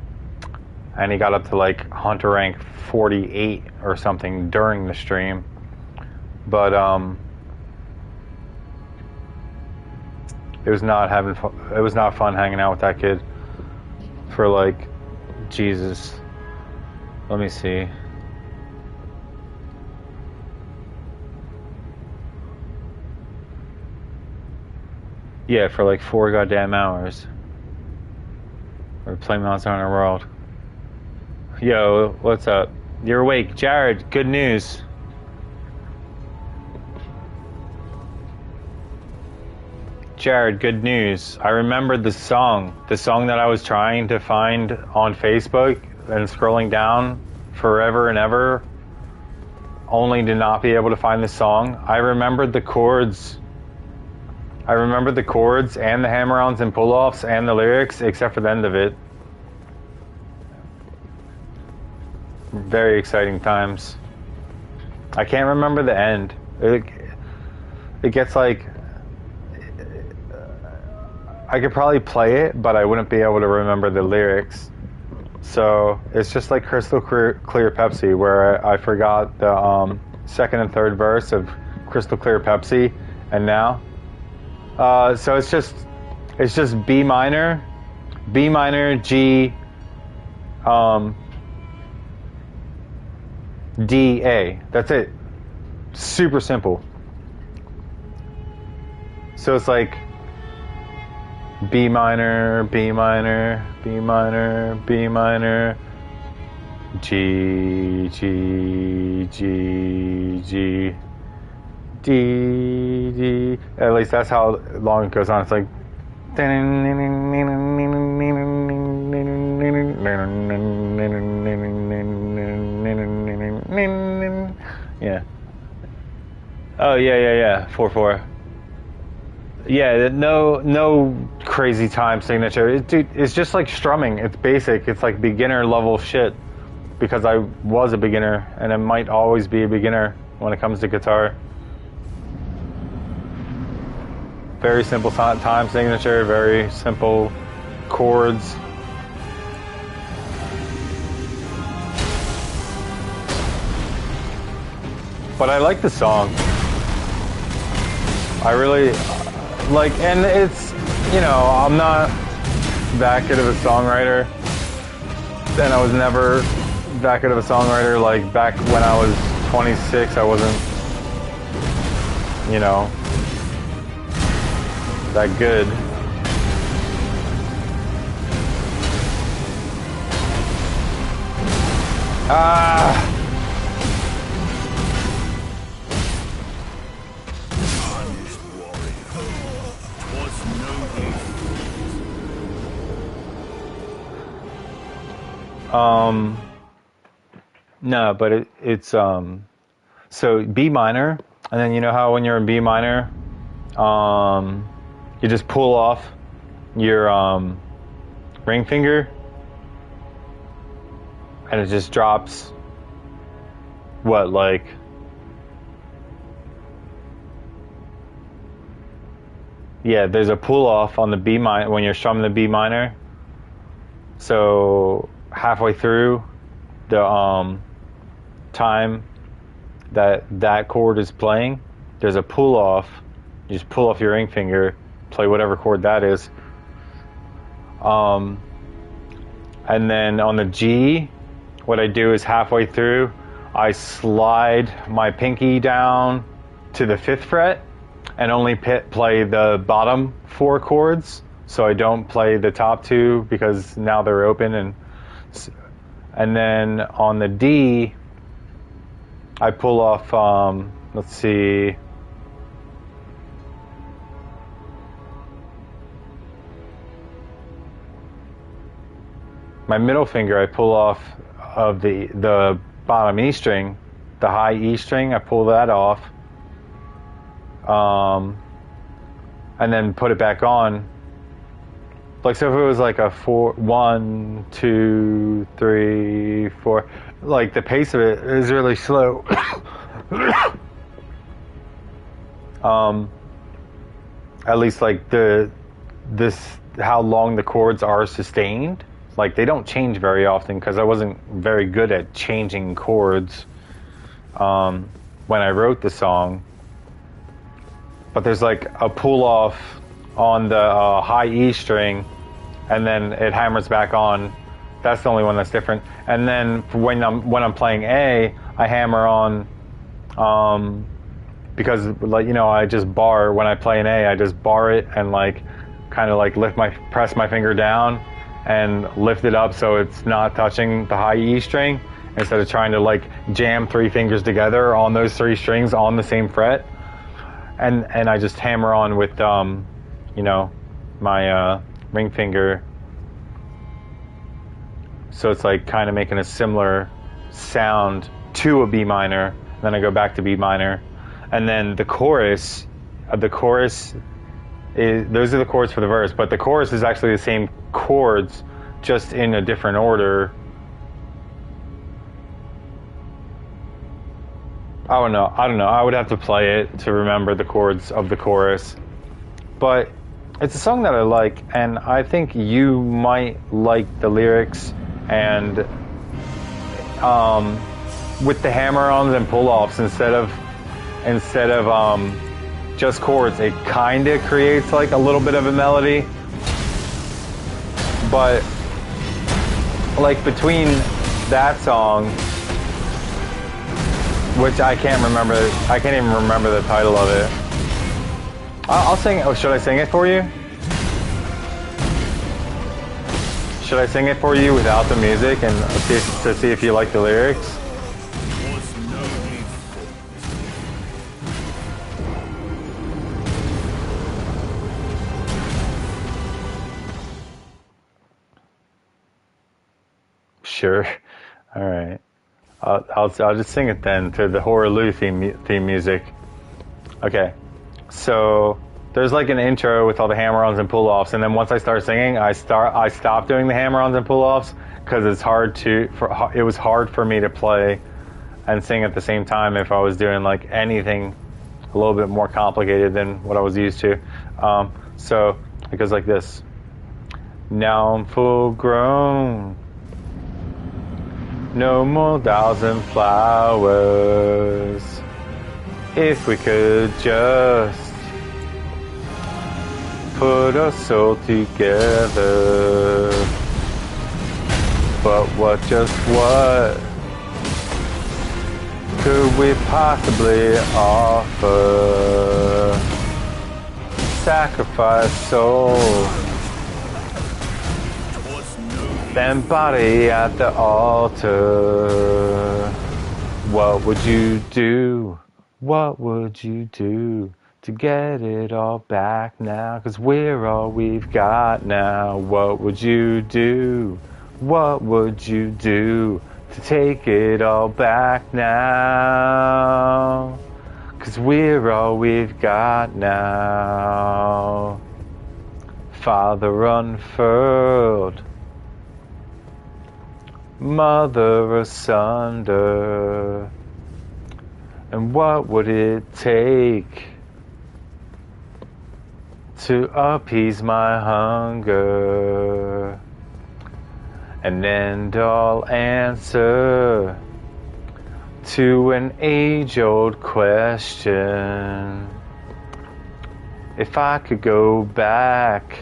and he got up to like Hunter rank 48 or something during the stream. But it was not having fun. It was not fun hanging out with that kid for like, Jesus. Let me see. Yeah, for like 4 goddamn hours. We're playing Monster Hunter World. Yo, what's up? You're awake. Jared, good news. Jared, good news. I remembered the song that I was trying to find on Facebook and scrolling down forever and ever, only to not be able to find the song. I remembered the chords. I remembered the chords and the hammer-ons and pull-offs and the lyrics, except for the end of it. Very exciting times. I can't remember the end. It gets like, I could probably play it, but I wouldn't be able to remember the lyrics. So it's just like Crystal Clear Pepsi, where I forgot the second and third verse of Crystal Clear Pepsi, and now. So it's just B minor, G, D, A. That's it. Super simple. So it's like B minor, B minor, B minor, B minor, G, G, G, G, D, D. At least that's how long it goes on. It's like, yeah. Oh yeah. 4/4. Yeah, no crazy time signature. Dude, it's just like strumming. It's basic. It's like beginner level shit. Because I was a beginner, and I might always be a beginner when it comes to guitar. Very simple time signature, very simple chords. But I like the song. I really like, and it's, you know, I'm not that good of a songwriter, and I was never that good of a songwriter. Like back when I was 26, I wasn't, you know, that good. Ah. No, but it's so B minor, and then you know how when you're in B minor, you just pull off your ring finger, and it just drops. What, like? Yeah, there's a pull off on the B minor when you're strumming the B minor. So halfway through the time that chord is playing, there's a pull off. You just pull off your ring finger, play whatever chord that is. And then on the G, what I do is halfway through, I slide my pinky down to the 5th fret and only play the bottom 4 chords. So I don't play the top 2 because now they're open. And then on the D, I pull off, let's see, my middle finger I pull off of the bottom E string, the high E string, I pull that off, and then put it back on. Like, so if it was like a 1, 2, 3, 4, like the pace of it is really slow. At least like how long the chords are sustained. Like they don't change very often because I wasn't very good at changing chords when I wrote the song. But there's like a pull off on the high E string, and then it hammers back on. That's the only one that's different. And then when I'm playing A, I hammer on because, like, you know, I just bar when I play an A. I just bar it and like kind of like press my finger down and lift it up so it's not touching the high E string, instead of trying to like jam 3 fingers together on those 3 strings on the same fret. And I just hammer on with you know, my ring finger. So it's like kind of making a similar sound to a B minor. Then I go back to B minor. And then the chorus is, those are the chords for the verse, but the chorus is actually the same chords, just in a different order. I don't know. I would have to play it to remember the chords of the chorus. But it's a song that I like, and I think you might like the lyrics, and with the hammer-ons and pull-offs instead of just chords, it kind of creates like a little bit of a melody. But like between that song, which I can't even remember the title of it. I'll sing it. Oh, should I sing it for you? Should I sing it for you without the music and to see if you like the lyrics? Sure. All right. I'll just sing it then to the Hoarah Loux theme music. Okay. So there's like an intro with all the hammer-ons and pull-offs, and then once I start singing, I stop doing the hammer-ons and pull-offs because it was hard for me to play and sing at the same time if I was doing like anything a little bit more complicated than what I was used to. So it goes like this. Now I'm full grown, no more dolls and flowers. If we could just put us all together. But what could we possibly offer? Sacrifice soul, then body at the altar. What would you do? What would you do to get it all back now? 'Cause we're all we've got now. What would you do? What would you do to take it all back now? 'Cause we're all we've got now. Father unfurled, mother asunder. And what would it take to appease my hunger? An end all answer to an age-old question. If I could go back,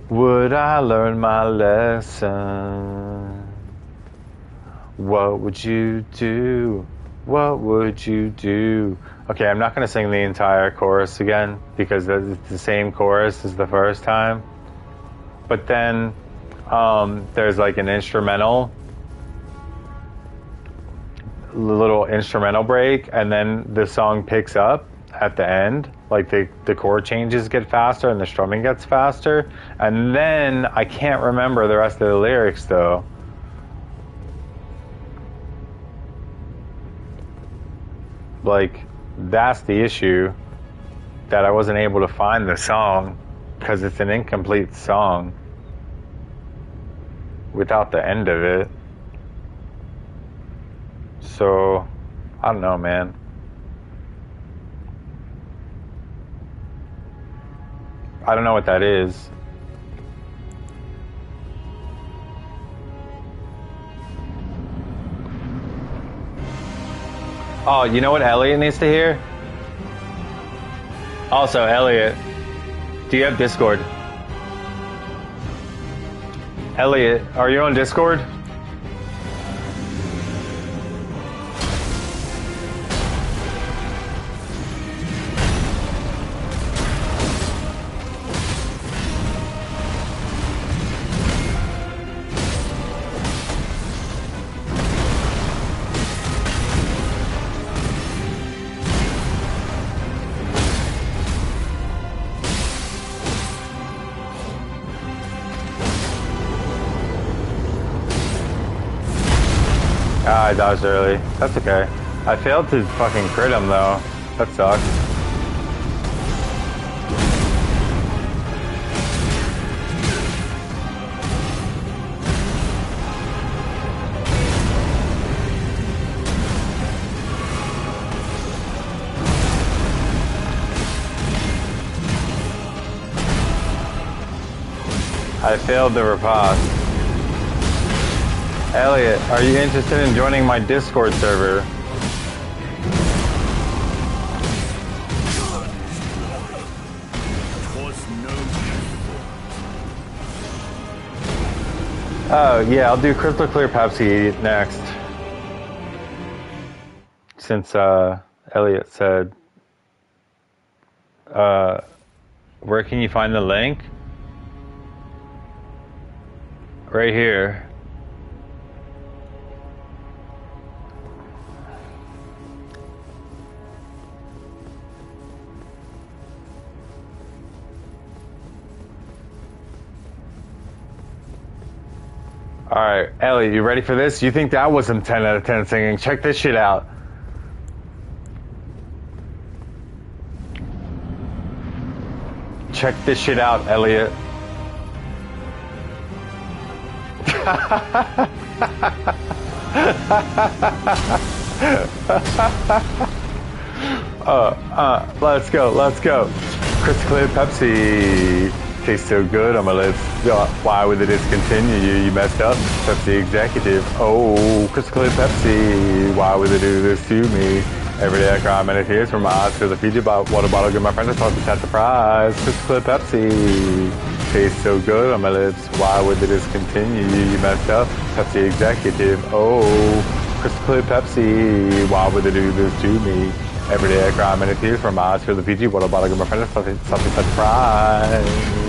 would I learn my lesson? What would you do? What would you do? Okay, I'm not going to sing the entire chorus again because it's the same chorus as the first time. But then there's like an instrumental, little instrumental break, and then the song picks up at the end. Like the chord changes get faster and the strumming gets faster. And then I can't remember the rest of the lyrics though. Like, that's the issue, that I wasn't able to find the song because it's an incomplete song without the end of it. So, I don't know, man. I don't know what that is. Oh, you know what Elliot needs to hear? Also, Elliot, do you have Discord? Elliot, are you on Discord? Ah, I dodged early. That's okay. I failed to fucking crit him though. That sucks. I failed the riposte. Elliot, are you interested in joining my Discord server? Oh, yeah, I'll do Crystal Clear Pepsi next. Since Elliot said, where can you find the link? Right here. Alright, Ellie, you ready for this? You think that was some 10 out of 10 singing? Check this shit out. Check this shit out, Elliot. Let's go, let's go. Crystal Clear Pepsi. Tastes so good, on my lips. Why would they discontinue you? You messed up. Pepsi executive. Oh, Crystal Clear Pepsi. Why would they do this to me? Every day I cry many tears from my eyes to the Fiji water bottle. Give my friends a toss at the prize. Crystal clear Pepsi tastes so good on my lips. Why would they discontinue? You messed up, Pepsi executive. Oh, crystal clear Pepsi. Why would they do this to me? Every day I cry many tears from my eyes to the Fiji water bottle. Give my friends a toss at the prize.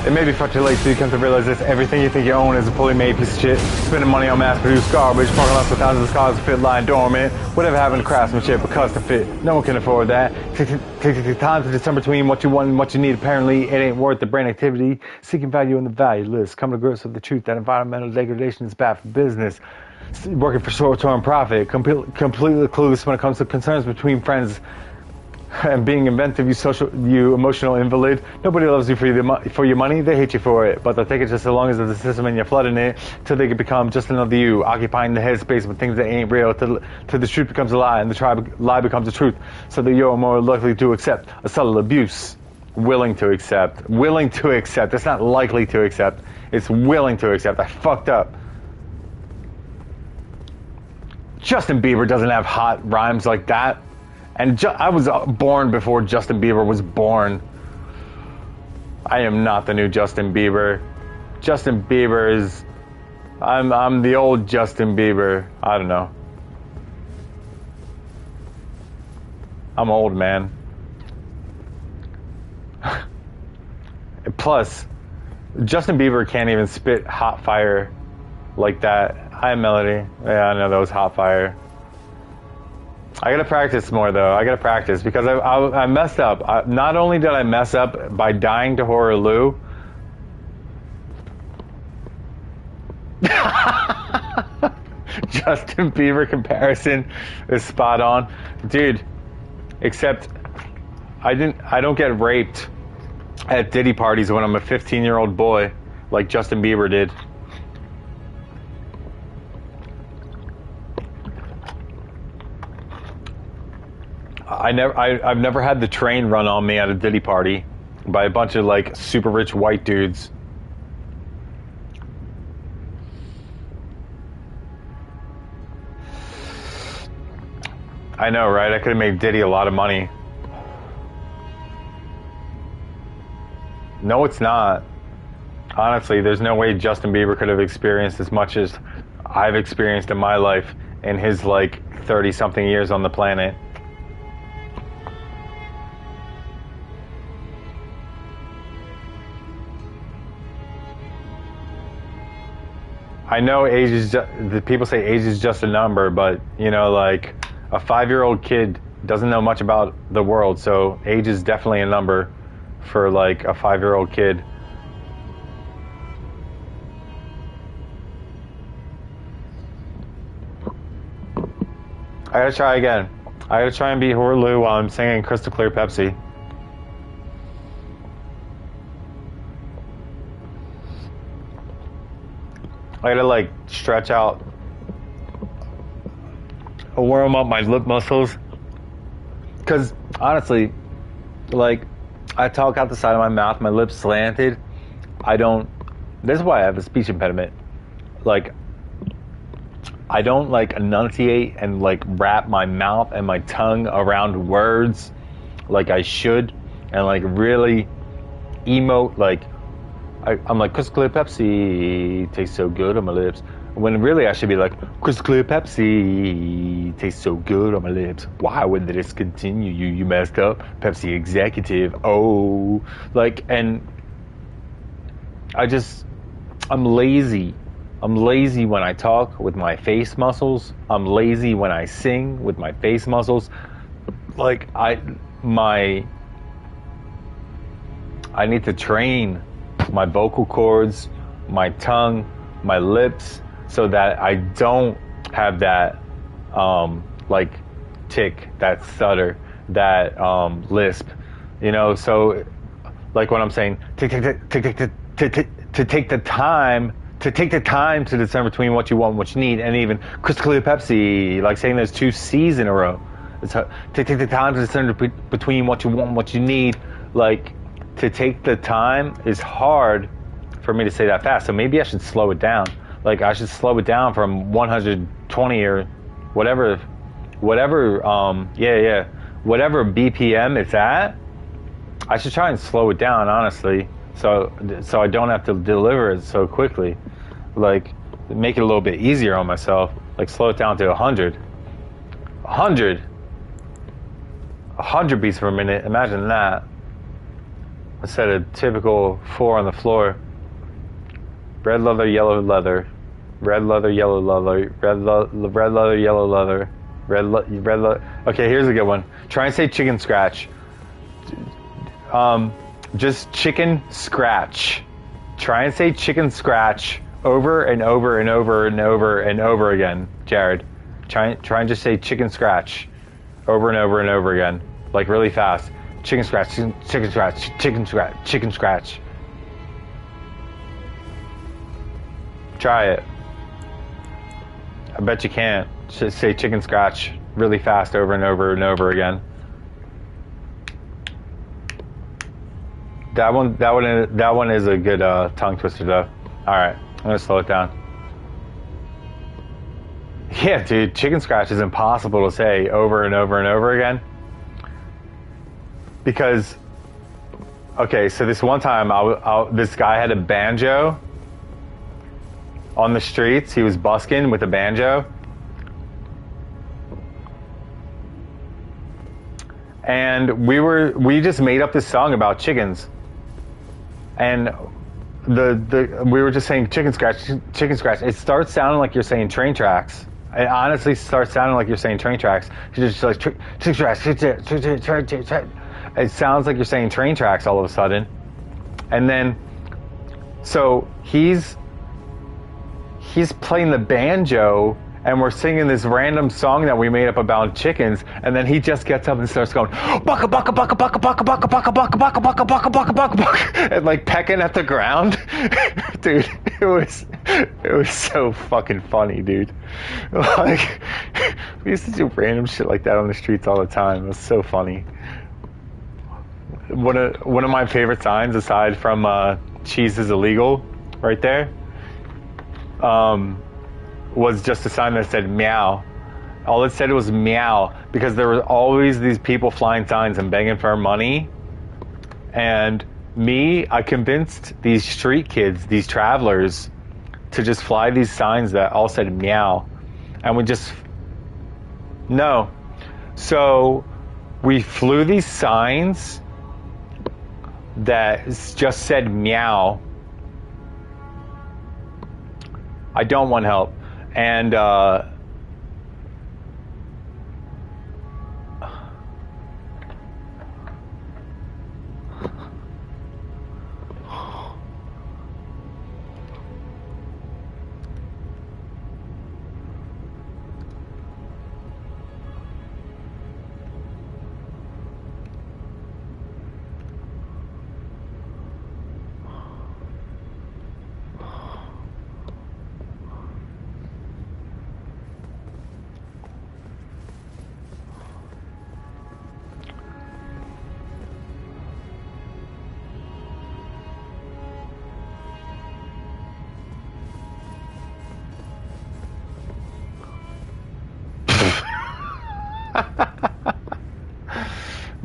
It may be far too late so you come to realize this. Everything you think you own is a fully made piece of shit. Spending money on mass-produced garbage, parking lots with thousands of cars that fit lying dormant. Whatever happened to craftsmanship, a custom fit. No one can afford that. Take the time to discern between what you want and what you need. Apparently, it ain't worth the brain activity. Seeking value in the value list. Come to grips with the truth that environmental degradation is bad for business. Working for short-term profit. Completely clueless when it comes to concerns between friends. And being inventive, you emotional invalid. Nobody loves you for your money. They hate you for it, but they'll take it just as long as there's a system and you're flooding it, till they can become just another you, occupying the headspace with things that ain't real, till the truth becomes a lie and the lie becomes the truth, so that you're more likely to accept a subtle abuse. Willing to accept. It's not likely to accept. It's willing to accept. I fucked up. Justin Bieber doesn't have hot rhymes like that. And I was born before Justin Bieber was born. I am not the new Justin Bieber. Justin Bieber is... I'm the old Justin Bieber. I don't know. I'm old, man. Plus, Justin Bieber can't even spit hot fire like that. Hi, Melody. Yeah, I know that was hot fire. I gotta practice more though. I gotta practice because I messed up. Not only did I mess up by dying to Hoarah Loux. Justin Bieber comparison is spot on, dude. Except I don't get raped at Diddy parties when I'm a 15-year-old boy like Justin Bieber did. I've never had the train run on me at a Diddy party by a bunch of like super rich white dudes. I know, right? I could have made Diddy a lot of money. No, it's not. Honestly, there's no way Justin Bieber could have experienced as much as I've experienced in my life in his like 30-something years on the planet. I know age is the people say age is just a number, but you know, like a 5-year-old kid doesn't know much about the world, so age is definitely a number for like a 5-year-old kid. I gotta try again. I gotta try and beat Hoarah Loux while I'm singing Crystal Clear Pepsi. I gotta like stretch out, warm up my lip muscles. Cause honestly, like I talk out the side of my mouth, my lips slanted. This is why I have a speech impediment. Like I don't like enunciate and like wrap my mouth and my tongue around words like I should, and like really emote like I'm like, Crystal Clear Pepsi tastes so good on my lips. When really I should be like, Crystal Clear Pepsi tastes so good on my lips. Why would they discontinue you? You messed up. Pepsi executive. Oh. Like, and I'm lazy. I'm lazy when I talk with my face muscles. I'm lazy when I sing with my face muscles. Like, I need to train my vocal cords, my tongue, my lips, so that I don't have that like tick, that stutter, that lisp, you know. So like when I'm saying to take the time to discern between what you want and what you need, and even Crystal Clear Pepsi, like saying there's 2 C's in a row. It's to take the time to discern between what you want and what you need. Like, to take the time is hard for me to say that fast. So maybe I should slow it down. Like I should slow it down from 120 or whatever, whatever BPM it's at. I should try and slow it down, honestly, so I don't have to deliver it so quickly. Like make it a little bit easier on myself. Like slow it down to 100 beats per minute. Imagine that. Instead of typical 4 on the floor. Red leather, yellow leather. Red leather, yellow leather. Red leather, yellow leather. Red leather. Okay, here's a good one. Try and say chicken scratch. Just chicken scratch. Try and say chicken scratch over and over and over and over and over again, Jared. Try and just say chicken scratch over and over and over again, like really fast. Chicken scratch, chicken scratch, chicken scratch, chicken scratch. Try it. I bet you can't. Just say chicken scratch really fast over and over and over again. That one is a good tongue twister though. All right, I'm gonna slow it down. Yeah, dude, chicken scratch is impossible to say over and over and over again. Because, okay, so this one time, this guy had a banjo on the streets. He was busking with a banjo. And we just made up this song about chickens. And we were just saying chicken scratch, chicken scratch. It starts sounding like you're saying train tracks. It honestly starts sounding like you're saying train tracks. You're just like chicken scratch, it sounds like you're saying train tracks all of a sudden. And then, so he's playing the banjo and we're singing this random song that we made up about chickens, and then he just gets up and starts going baka baka baka baka baka baka baka baka baka baka baka baka baka baka, and like pecking at the ground. Dude, it was so fucking funny, dude. Like we used to do random shit like that on the streets all the time. It was so funny. One of my favorite signs, aside from cheese is illegal right there, was just a sign that said meow. All it said was meow, because there were always these people flying signs and begging for money. And I convinced these street kids, these travelers, to just fly these signs that all said meow. And So we flew these signs that just said meow. I don't want help. And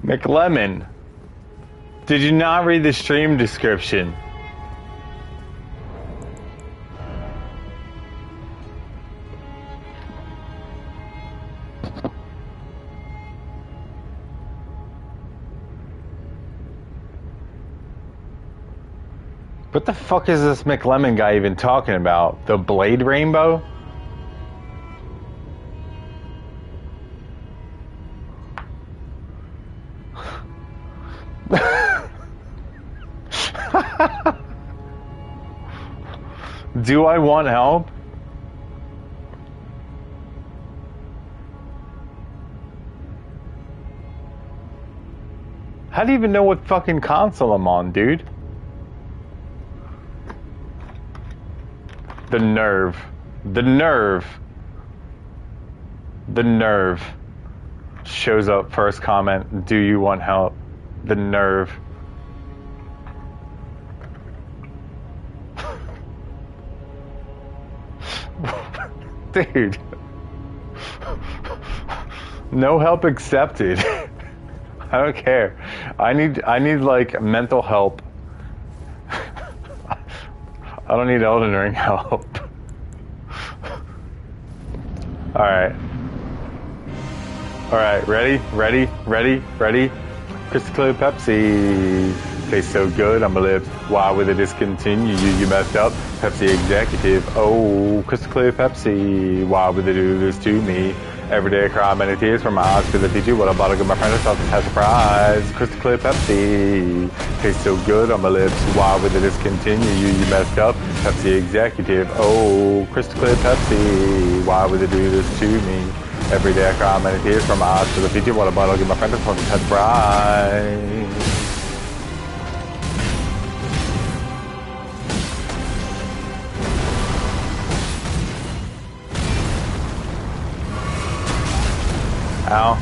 McLemmon, did you not read the stream description? What the fuck is this McLemmon guy even talking about? The Blade Rainbow? Do I want help? How do you even know what fucking console I'm on, dude? The nerve. The nerve. The nerve. Shows up first comment, do you want help? The nerve. Dude. No help accepted. I don't care. I need like mental help. I don't need Elden Ring help. Alright. Alright, ready? Crystal clear Pepsi. Tastes so good on my lips. Why would it discontinue you? You messed up. Pepsi executive. Oh, crystal clear Pepsi. Why would they do this to me? Every day I cry many tears from my eyes because I teach you what I'm about to give my friend. I thought this had surprise. Crystal clear Pepsi. Tastes so good on my lips. Why would they discontinue you? You messed up. Pepsi executive. Oh, crystal clear Pepsi. Why would they do this to me? Every day I cry many tears from my eyes because I teach you what I'm about to give my friend. I thought this had surprise. Ow.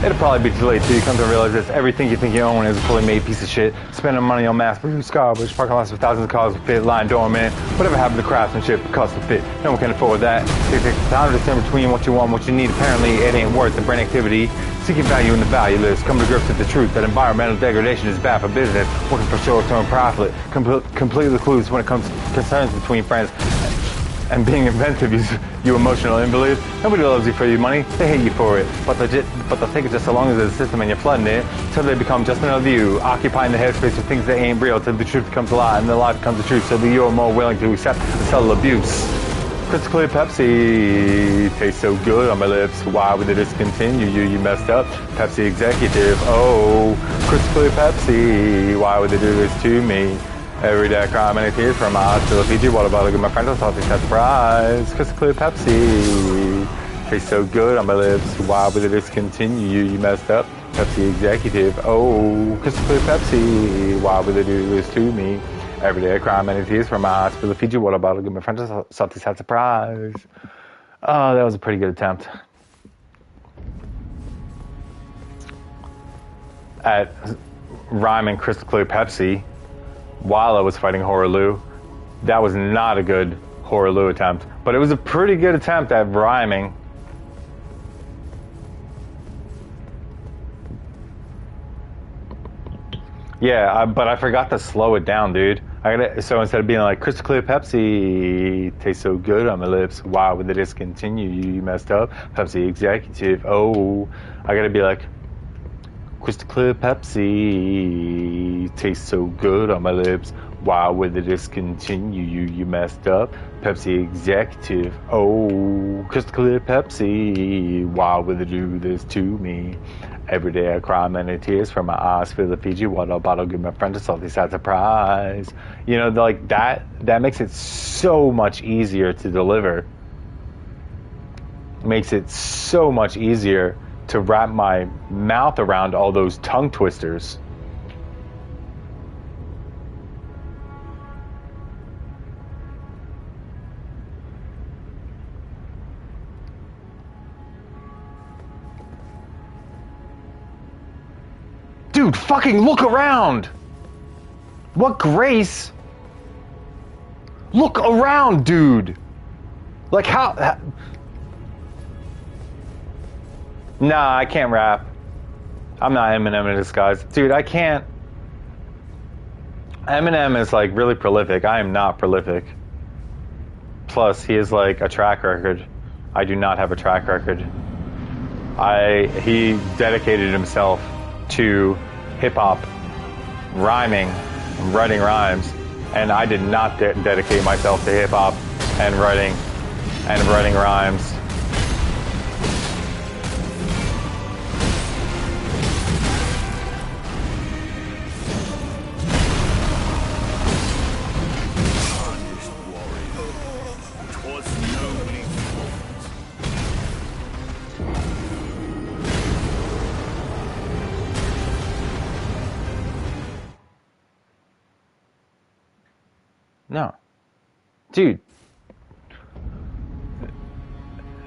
It'll probably be too late till you come to realize this. Everything you think you own is a fully made piece of shit. Spending money on mass-produced garbage, parking lots with thousands of cars with fit, lying dormant. Whatever happened to craftsmanship, custom fit? No one can afford that. It takes time to discern between what you want and what you need. Apparently, it ain't worth the brain activity. Seeking value in the valueless. Come to grips with the truth that environmental degradation is bad for business. Working for short-term profit. Completely clueless when it comes to concerns between friends. And being inventive, you emotional invalid. Nobody loves you for your money. They hate you for it. But they'll take it just so long as there's a system and you're flooding it. Till they become just another view. Occupying the headspace with things that ain't real. Till the truth becomes a lie and the lie becomes the truth. So that you're more willing to accept the subtle abuse. Crystal clear Pepsi. Tastes so good on my lips. Why would they discontinue you? You messed up. Pepsi executive. Oh, crystal clear Pepsi. Why would they do this to me? Every day I cry many tears from my eyes. Still a Fiji water bottle. Give my friends a salty surprise. Crystal clear Pepsi. Tastes so good on my lips. Why would it discontinue you? You messed up. Pepsi executive. Oh, crystal clear Pepsi. Why would they do this to me? Every day I cry many tears from my eyes. Still a Fiji water bottle. Give my friends a salty surprise. Oh, that was a pretty good attempt at rhyming crystal clear Pepsi while I was fighting Hoarah Loux. That was not a good Hoarah Loux attempt, but it was a pretty good attempt at rhyming. Yeah, but I forgot to slow it down, dude. So instead of being like, crystal clear Pepsi, tastes so good on my lips, why would they discontinue you? You messed up. Pepsi executive, oh, I gotta be like, crystal clear Pepsi, tastes so good on my lips. Why would they discontinue you? You messed up. Pepsi executive. Oh, crystal clear Pepsi. Why would they do this to me? Every day I cry many tears from my eyes. Fill the Fiji water bottle. Give my friend a salty sad surprise. You know, like that makes it so much easier to deliver. Makes it so much easier to wrap my mouth around all those tongue twisters. Dude, fucking look around! What grace? Look around, dude! Like how... Nah, I can't rap. I'm not Eminem in disguise. Dude, I can't. Eminem is like really prolific. I am not prolific. Plus, he has like a track record. I do not have a track record. He dedicated himself to hip-hop, rhyming, writing rhymes, and I did not dedicate myself to hip-hop and writing rhymes. No. Dude.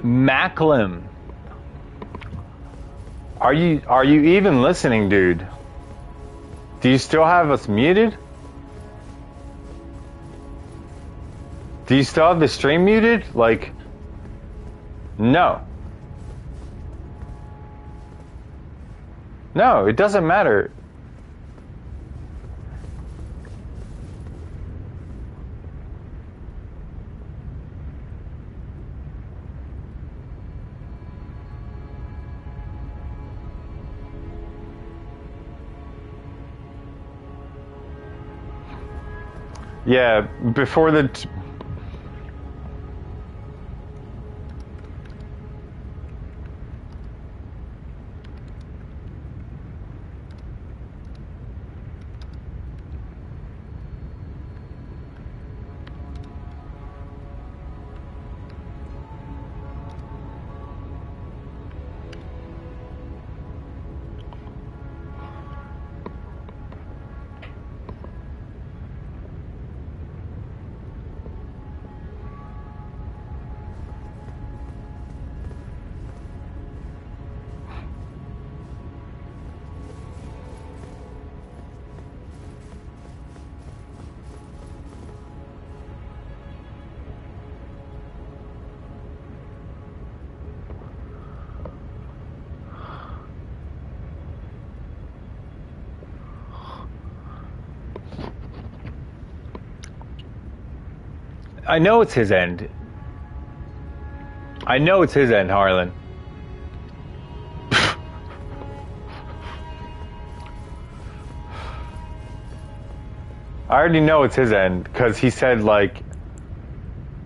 Macklem. Are you even listening, dude? Do you still have us muted? Do you still have the stream muted? Like, no. No, it doesn't matter. Yeah, before the... I know it's his end. I know it's his end, Harlan. I already know it's his end because he said, like,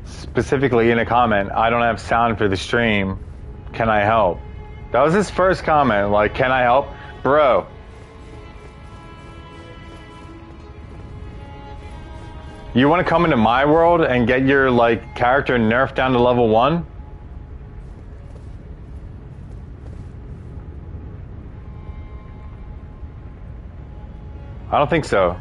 specifically in a comment, I don't have sound for the stream. Can I help? That was his first comment, like, can I help? Bro. You want to come into my world and get your, like, character nerfed down to level 1? I don't think so.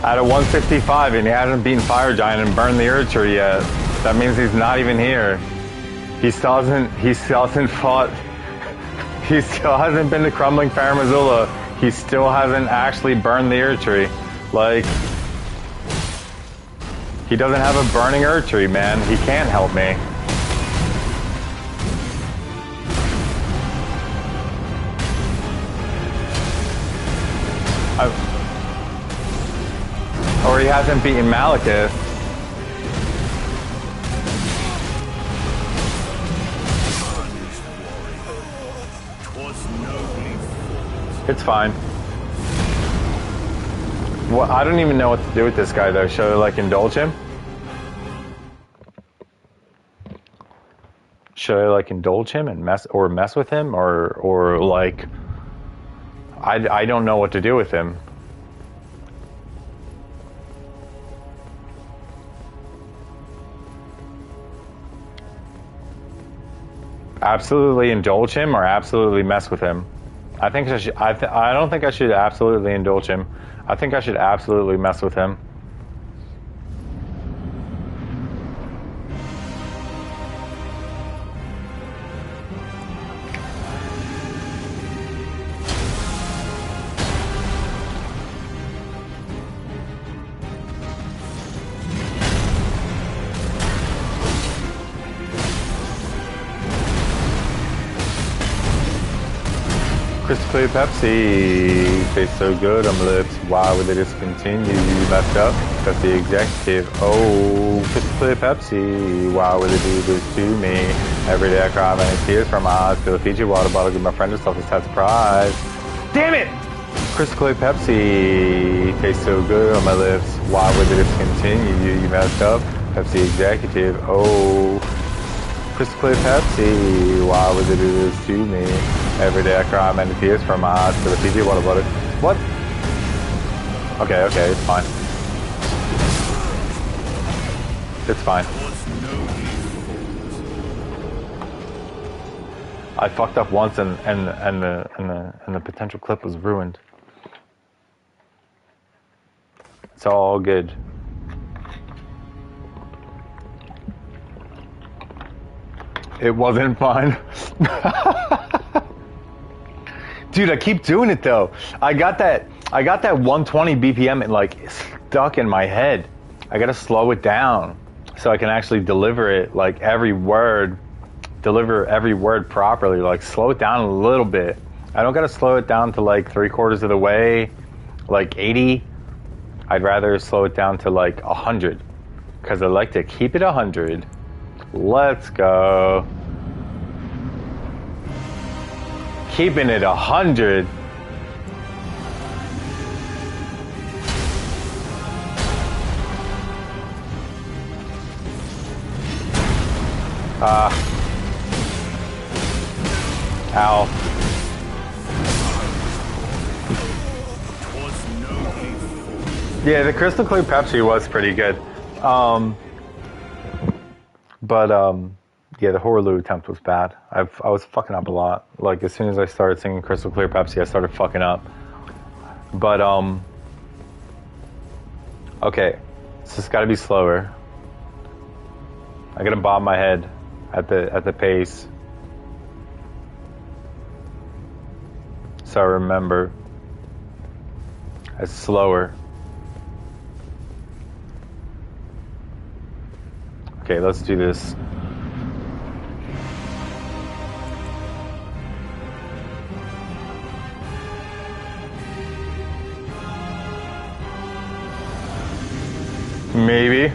At a 165 and he hasn't beaten Fire Giant and burned the Erdtree yet. That means he's not even here. He still hasn't fought. He still hasn't been to Crumbling Fair Missoula. He still hasn't actually burned the Erdtree. Like, he doesn't have a burning Erdtree, man. He can't help me. Or he hasn't beaten Malekith. It's fine. Well, I don't even know what to do with this guy though. Should I like indulge him? Should I like indulge him and mess with him or like I don't know what to do with him. Absolutely indulge him or absolutely mess with him. I think I should. I don't think I should absolutely indulge him. I think I should absolutely mess with him. Crystal Clear Pepsi tastes so good on the lips. Why would they discontinue? You messed up. That's the executive. Oh, Crystal Clear Pepsi. Why would they do this to me? Every day I cry many tears from my eyes. Fill a Fiji water bottle, give my friend a self-sad surprise. Damn it! Crystal Clear Pepsi tastes so good on my lips. Why would they discontinue? You messed up. Pepsi executive. Oh. Crystal clear Pepsi. Why would they do this to me? Every day I cry many tears from my eyes to the PG. What about it? What? Okay, okay, it's fine. It's fine. I fucked up once and the potential clip was ruined. It's all good. It wasn't fine. Dude, I keep doing it though. I got that 120 BPM and like stuck in my head. I gotta slow it down so I can actually deliver it, like deliver every word properly, like slow it down a little bit. I don't gotta slow it down to like 3/4 of the way, like 80. I'd rather slow it down to like 100 because I like to keep it 100. Let's go. Keeping it 100. Ow. Yeah, the Crystal Clear Pepsi was pretty good. Yeah, the Hoarah Loux attempt was bad. I was fucking up a lot. Like, as soon as I started singing Crystal Clear Pepsi, I started fucking up. But, okay. So it's gotta be slower. I gotta bob my head at the pace. So I remember. It's slower. Okay, let's do this. Maybe.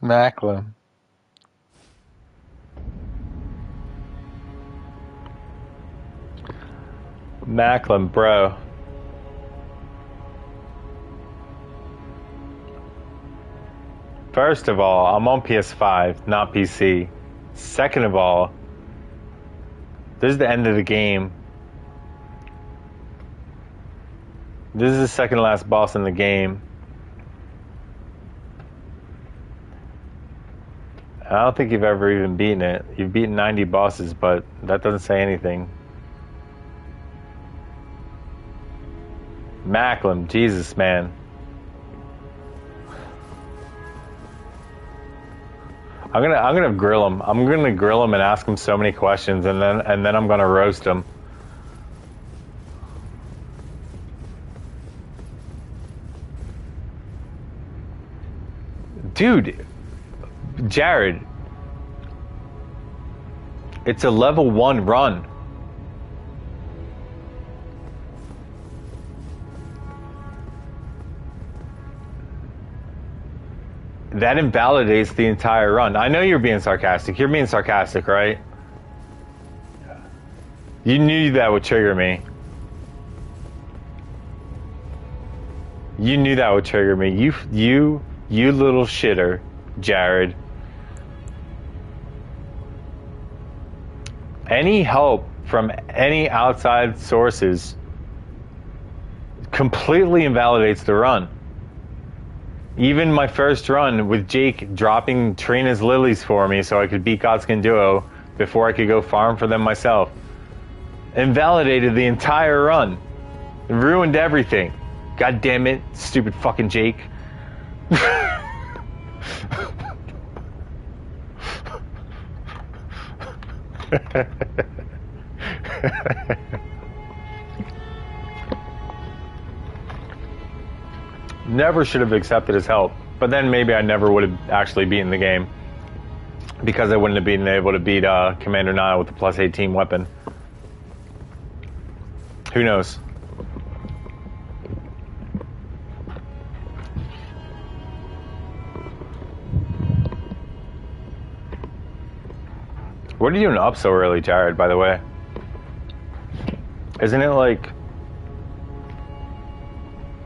Macklin. Macklin, bro. First of all, I'm on PS5, not PC. Second of all, this is the end of the game. This is the second last boss in the game. I don't think you've ever even beaten it. You've beaten 90 bosses, but that doesn't say anything. Macklin, Jesus, man. I'm gonna grill him. I'm gonna grill him and ask him so many questions, and then I'm gonna roast him. Dude, Jared, it's a level 1 run. That invalidates the entire run. I know you're being sarcastic. You're being sarcastic, right? You knew that would trigger me. You knew that would trigger me. You little shitter, Jared. Any help from any outside sources completely invalidates the run. Even my first run with Jake dropping Trina's lilies for me so I could beat Godskin Duo before I could go farm for them myself invalidated the entire run. It ruined everything. God damn it, stupid fucking Jake. Never should have accepted his help, but then maybe I never would have actually beaten the game because I wouldn't have been able to beat Commander Nile with the +18 weapon. Who knows? What are you doing up so early, Jared, by the way? Isn't it like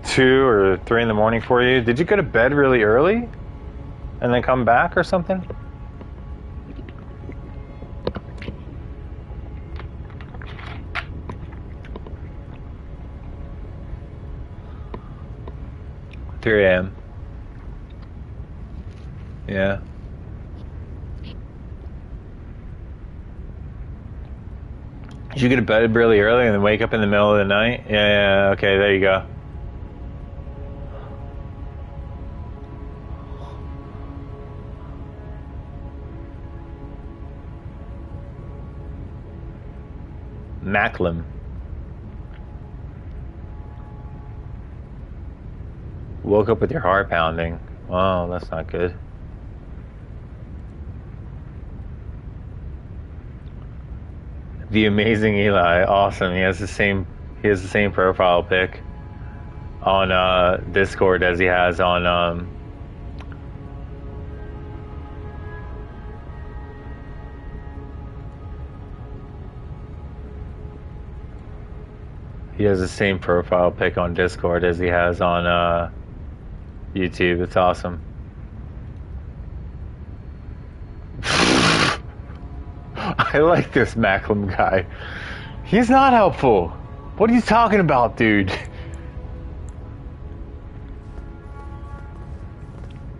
2 or 3 in the morning for you? Did you go to bed really early and then come back or something? Three a.m. Yeah. Did you go to bed really early and then wake up in the middle of the night? Yeah, okay, there you go. Macklem. Woke up with your heart pounding. Oh, that's not good. The amazing Eli, awesome. He has the same profile pic on Discord as he has on he has the same profile pic on Discord as he has on YouTube. It's awesome. I like this Macklem guy. He's not helpful. What are you talking about, dude?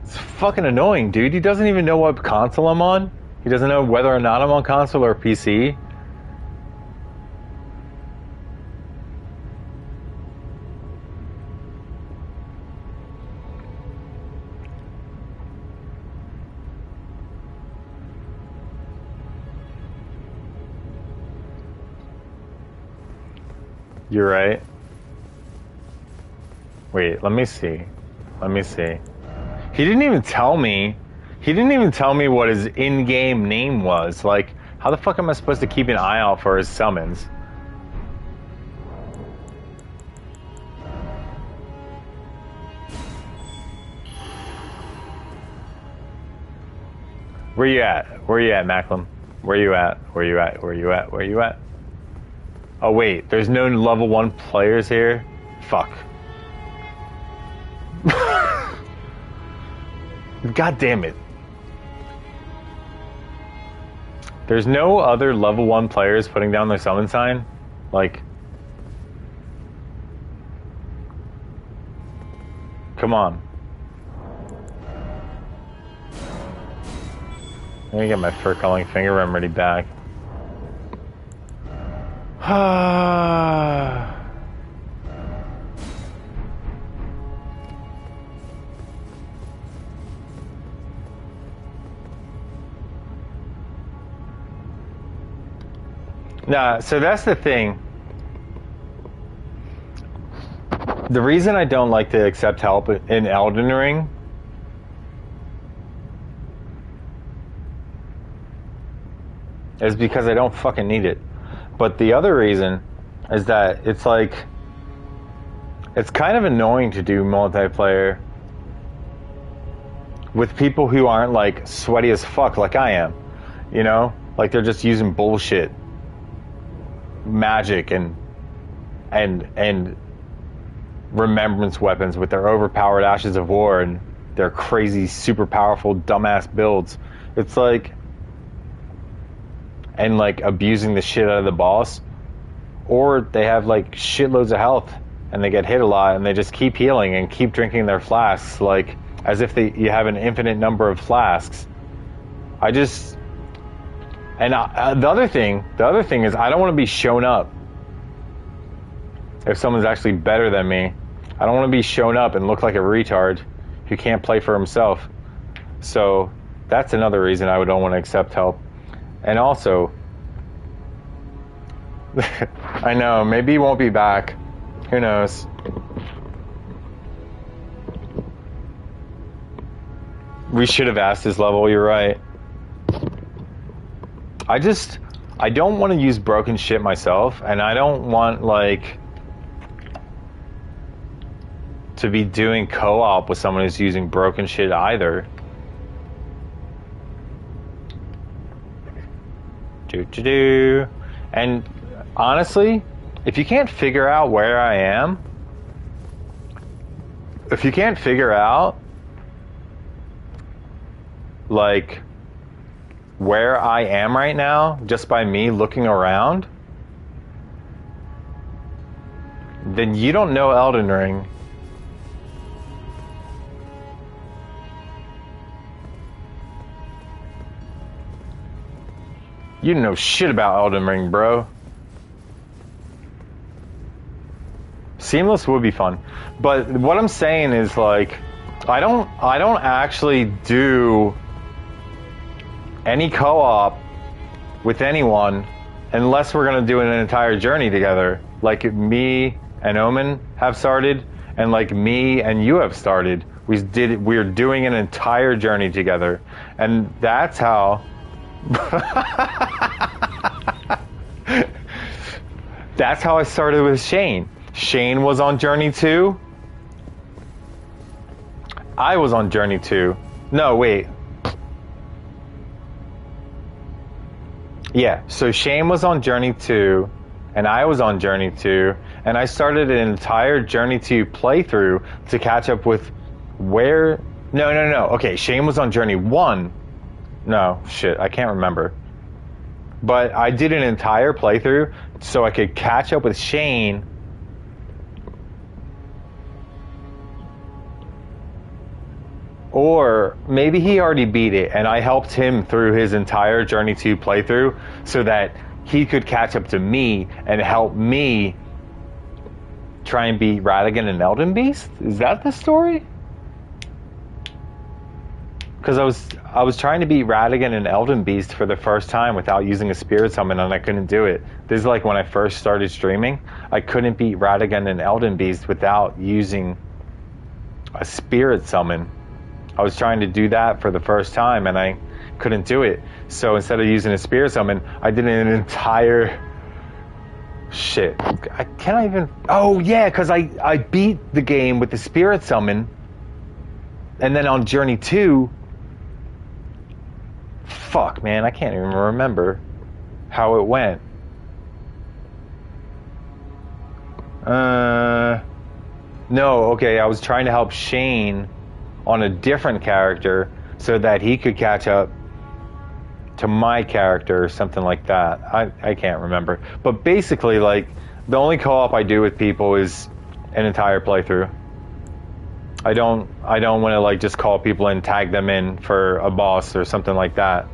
It's fucking annoying, dude. He doesn't even know what console I'm on. He doesn't know whether or not I'm on console or PC. You're right. Wait, let me see. Let me see. He didn't even tell me. He didn't even tell me what his in-game name was. Like, how the fuck am I supposed to keep an eye out for his summons? Where you at? Where you at, Macklem? Where you at? Where you at? Where you at? Where you at? Oh wait, there's no level 1 players here? Fuck. God damn it. There's no other level 1 players putting down their summon sign? Like... Come on. Let me get my fur-calling finger remedy back. Nah, so that's the thing. The reason I don't like to accept help in Elden Ring is because I don't fucking need it. But the other reason is that it's like, it's kind of annoying to do multiplayer with people who aren't like sweaty as fuck like I am, you know? Like they're just using bullshit magic and remembrance weapons with their overpowered Ashes of War and their crazy super powerful dumbass builds. It's like, and like abusing the shit out of the boss, or they have like shitloads of health and they get hit a lot and they just keep healing and keep drinking their flasks like as if you have an infinite number of flasks. The other thing is I don't want to be shown up if someone's actually better than me. I don't want to be shown up and look like a retard who can't play for himself. So that's another reason I don't want to accept help. And also, I know, maybe he won't be back. Who knows? We should have asked his level, you're right. I don't want to use broken shit myself, and I don't want, like, to be doing co-op with someone who's using broken shit either. Do. And honestly, if you can't figure out where I am, if you can't figure out like where I am right now just by me looking around, then you don't know Elden Ring. You don't know shit about Elden Ring, bro. Seamless would be fun. But what I'm saying is, like, I don't actually do any co-op with anyone unless we're gonna do an entire journey together. Like me and Omen have started, and like me and you have started. We're doing an entire journey together, and that's how. That's how I started with Shane. Shane was on Journey 2. I was on Journey 2. No, wait. Yeah, so Shane was on Journey 2, and I was on Journey 2, and I started an entire Journey 2 playthrough to catch up with where... No. Okay, Shane was on Journey 1. No, shit, I can't remember. But I did an entire playthrough so I could catch up with Shane. Or maybe he already beat it and I helped him through his entire Journey 2 playthrough so that he could catch up to me and help me try and beat Radagon and Elden Beast? Is that the story? Because I was trying to beat Radagon and Elden Beast for the first time without using a spirit summon, and I couldn't do it. This is like when I first started streaming. I couldn't beat Radagon and Elden Beast without using a spirit summon. I was trying to do that for the first time, and I couldn't do it. So instead of using a spirit summon, I did an entire... Shit. I can't even... Oh, yeah, because I beat the game with the spirit summon, and then on Journey 2... Fuck, man, I can't even remember how it went. No, okay, I was trying to help Shane on a different character so that he could catch up to my character or something like that. I can't remember. But basically, like, the only co-op I do with people is an entire playthrough. I don't want to, like, just call people and tag them in for a boss or something like that.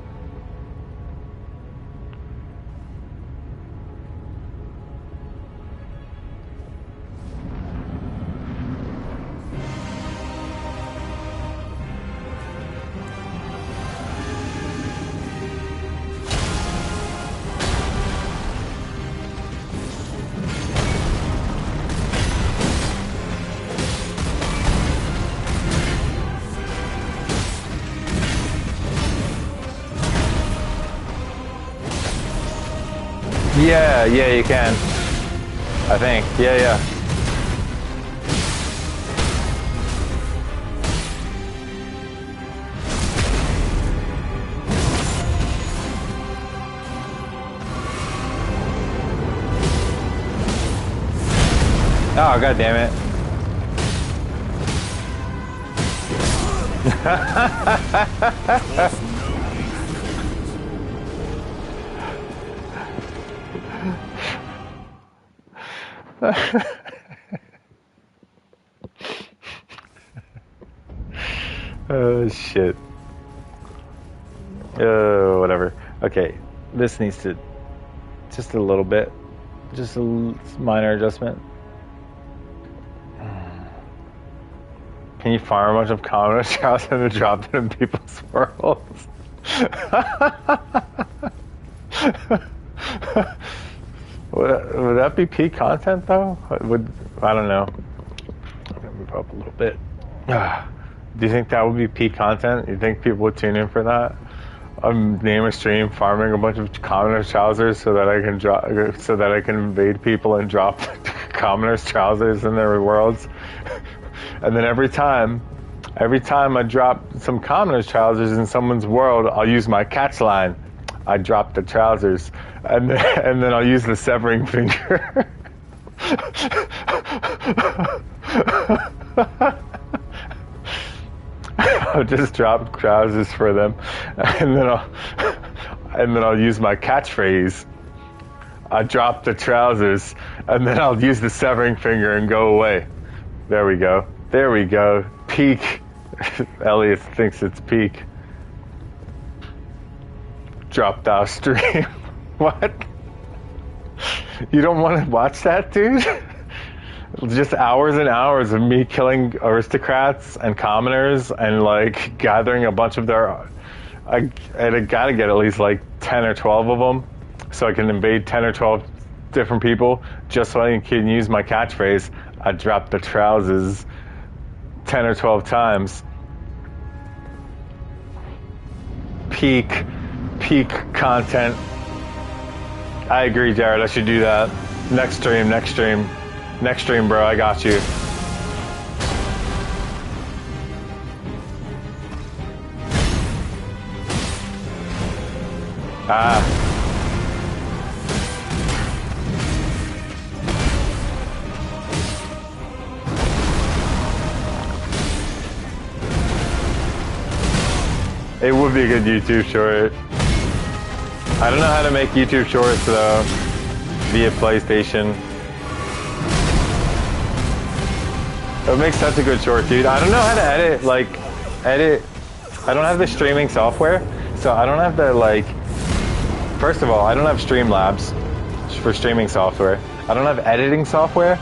Yeah, you can. I think. Yeah. Oh, god damn it. Oh shit. Whatever. Okay, this needs to just a little bit, just a minor adjustment. Can you fire a bunch of commoners shots and drop them in people's worlds? Would that be peak content though? I don't know. I'm gonna move up a little bit. Do you think that would be peak content? You think people would tune in for that? Name a stream farming a bunch of commoners trousers so that I can invade people and drop commoners trousers in their worlds. And then every time I drop some commoners trousers in someone's world, I'll use my catch line. I drop the trousers, and then I'll use the severing finger. I'll just drop trousers for them, and then I'll use my catchphrase. I drop the trousers, and then I'll use the severing finger and go away. There we go. There we go. Peak. Elliot thinks it's peak. Drop thou stream. What? You don't want to watch that, dude? Just hours and hours of me killing aristocrats and commoners and like gathering a bunch of their. I gotta get at least like 10 or 12 of them so I can invade 10 or 12 different people just so I can use my catchphrase. I drop the trousers 10 or 12 times. Peak content. I agree, Jared. I should do that. Next stream, bro. I got you. It would be a good YouTube short. I don't know how to make YouTube shorts though via PlayStation. It would make such a good short, dude. I don't know how to edit. I don't have the streaming software, so I don't have the First of all, I don't have Streamlabs for streaming software. I don't have editing software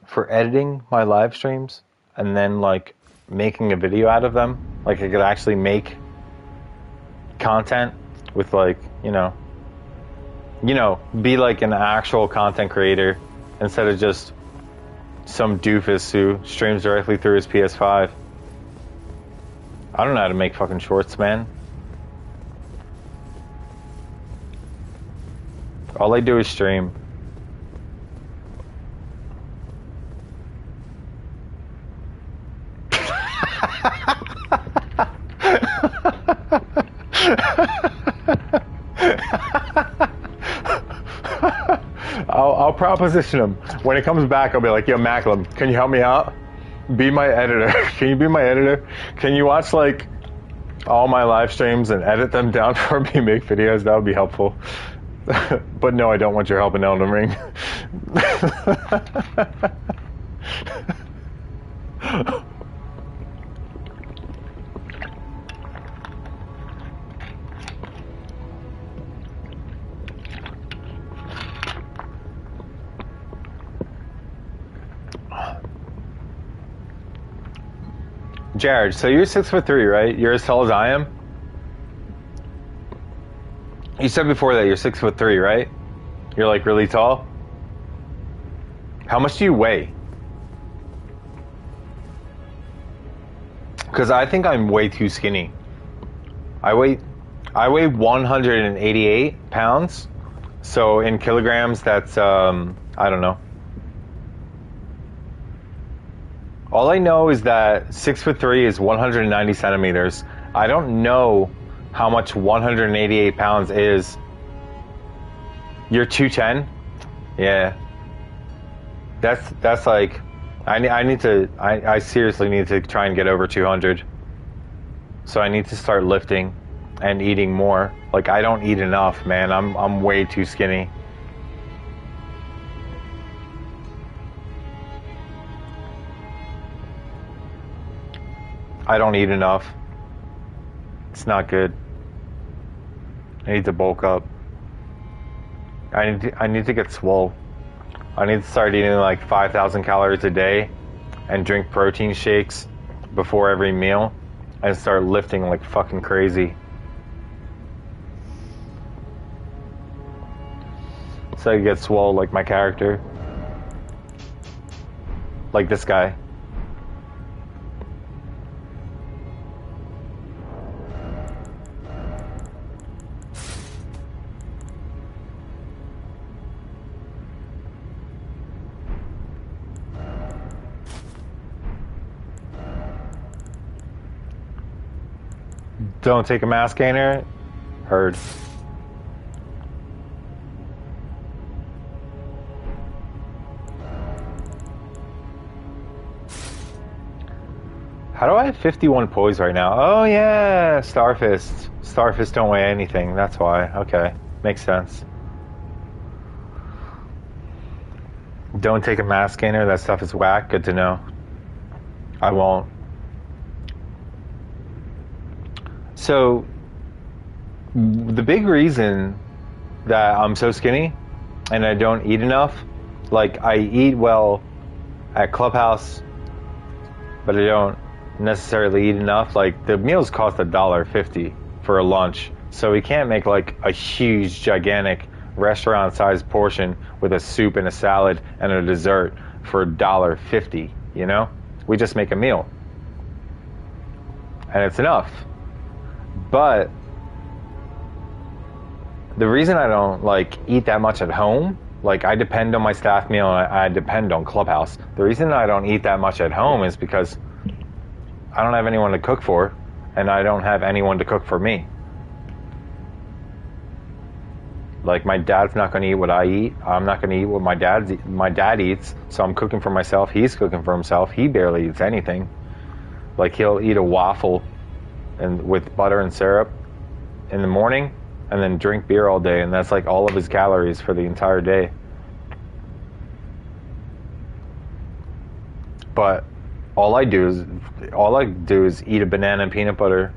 for editing my live streams and then making a video out of them. I could actually make content with be like an actual content creator instead of just some doofus who streams directly through his PS5. I don't know how to make fucking shorts, man. All I do is stream. I'll proposition him. When it comes back, I'll be like, yo, Macklem, can you help me out? Be my editor. Can you be my editor? Can you watch all my live streams and edit them down for me, make videos? That would be helpful. But no, I don't want your help in Elden Ring. Jared, so you're 6'3", right? You're as tall as I am? You said before that you're 6'3", right? You're really tall? How much do you weigh? Because I think I'm way too skinny. I weigh 188 pounds. So in kilograms, that's, I don't know. All I know is that 6'3" is 190 centimeters. I don't know how much 188 pounds is. You're 210? Yeah. That's I seriously need to try and get over 200. So I need to start lifting and eating more. I don't eat enough, man. I'm way too skinny. I don't eat enough. It's not good. I need to bulk up. I need to get swole. I need to start eating 5,000 calories a day and drink protein shakes before every meal and start lifting like fucking crazy. So I get swole like my character. Like this guy. Don't take a mask gainer. Heard. How do I have 51 poise right now? Oh yeah, Starfist. Starfist don't weigh anything, that's why. Okay, makes sense. Don't take a mask gainer, that stuff is whack, good to know. I won't. So, the big reason that I'm so skinny and I don't eat enough, like I eat well at Clubhouse, but I don't necessarily eat enough. Like the meals cost $1.50 for a lunch, so we can't make like a huge gigantic restaurant sized portion with a soup and a salad and a dessert for $1.50, you know? We just make a meal and it's enough. But the reason I don't like eat that much at home, like I depend on my staff meal and I depend on Clubhouse. The reason I don't eat that much at home is because I don't have anyone to cook for, and I don't have anyone to cook for me. Like my dad's not going to eat what I eat. I'm not going to eat what my dad eats. So I'm cooking for myself. He's cooking for himself. He barely eats anything. Like he'll eat a waffle and with butter and syrup in the morning, and then drink beer all day, and that's like all of his calories for the entire day. But all I do is eat a banana and peanut butter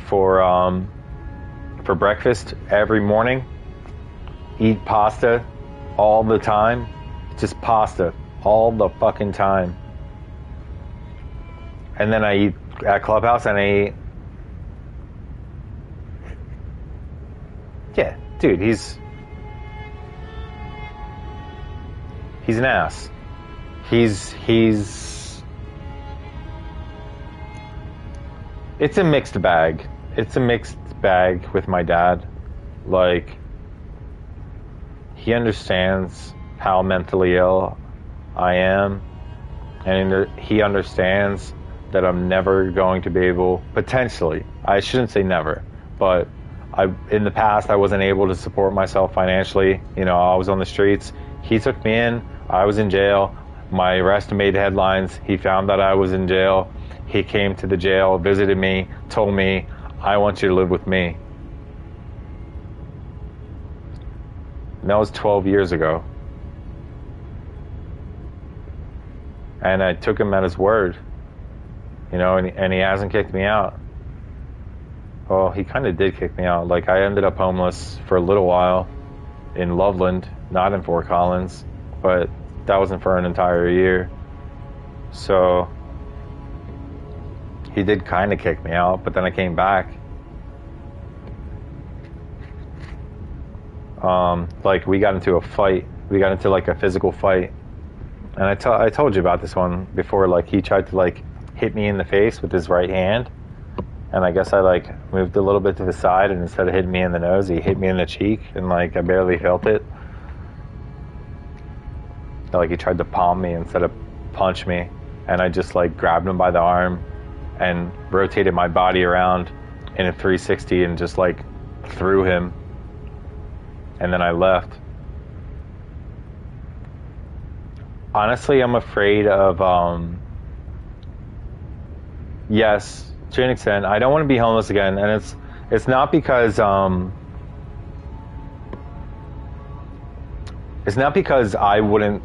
for breakfast every morning. Eat pasta all the time. Just pasta all the fucking time. And then I eat at Clubhouse and I eat. Yeah, dude, he's an ass. He's it's a mixed bag. It's a mixed bag with my dad. Like, he understands how mentally ill I am, and he understands that I'm never going to be able, potentially, I shouldn't say never, but in the past I wasn't able to support myself financially. You know, I was on the streets. He took me in. I was in jail. My arrest made headlines. He found that I was in jail. He came to the jail, visited me, told me, I want you to live with me. And that was 12 years ago. And I took him at his word, you know, and he hasn't kicked me out. Well, he kind of did kick me out. Like, I ended up homeless for a little while in Loveland, not in Fort Collins, but that wasn't for an entire year. So he did kind of kick me out, but then I came back. Like, we got into a fight. We got into like a physical fight. And I told you about this one before. Like, he tried to like hit me in the face with his right hand. And I guess I like moved a little bit to the side, and instead of hitting me in the nose, he hit me in the cheek, and like I barely felt it. Like, he tried to palm me instead of punch me, and I just like grabbed him by the arm and rotated my body around in a 360 and just like threw him, and then I left. Honestly, I'm afraid of yes, to an extent, I don't want to be homeless again, and it's not because I wouldn't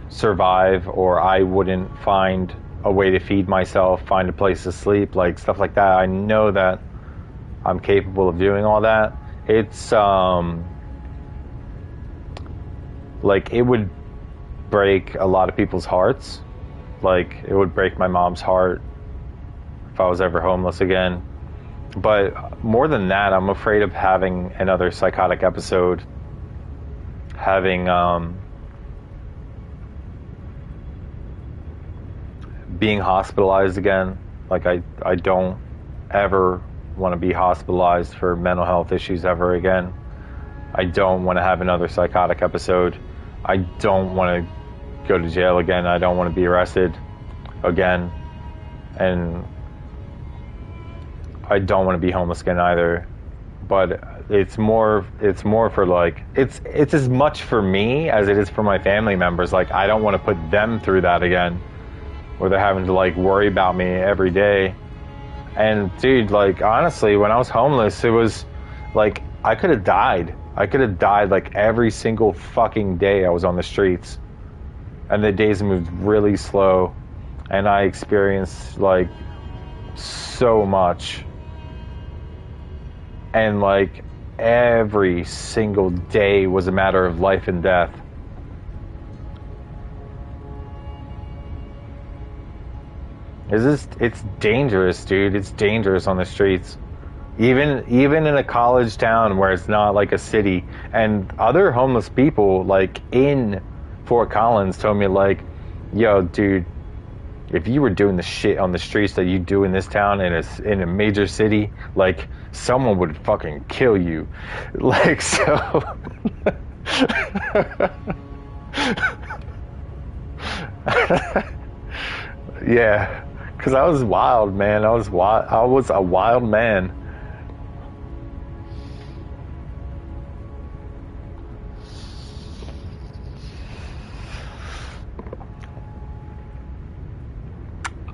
survive or I wouldn't find a way to feed myself, find a place to sleep, like stuff like that. I know that I'm capable of doing all that. It's like, it would break a lot of people's hearts. Like, it would break my mom's heart if I was ever homeless again. But more than that, I'm afraid of having another psychotic episode, having being hospitalized again. Like, I don't ever want to be hospitalized for mental health issues ever again. I don't want to have another psychotic episode. I don't want to go to jail again. I don't want to be arrested again. And I don't want to be homeless again either. But it's more for like it's as much for me as it is for my family members. Like I don't want to put them through that again, where they're having to like worry about me every day. And dude, like honestly, when I was homeless, it was like I could have died. I could have died like every single fucking day I was on the streets. And the days moved really slow, and I experienced like so much. And like every single day was a matter of life and death. It's dangerous, dude. It's dangerous on the streets. Even in a college town where it's not like a city. And other homeless people like in Fort Collins told me like, yo, dude, if you were doing the shit on the streets that you do in this town in a major city, like someone would fucking kill you. Like so yeah, cuz I was wild, man. I was a wild man.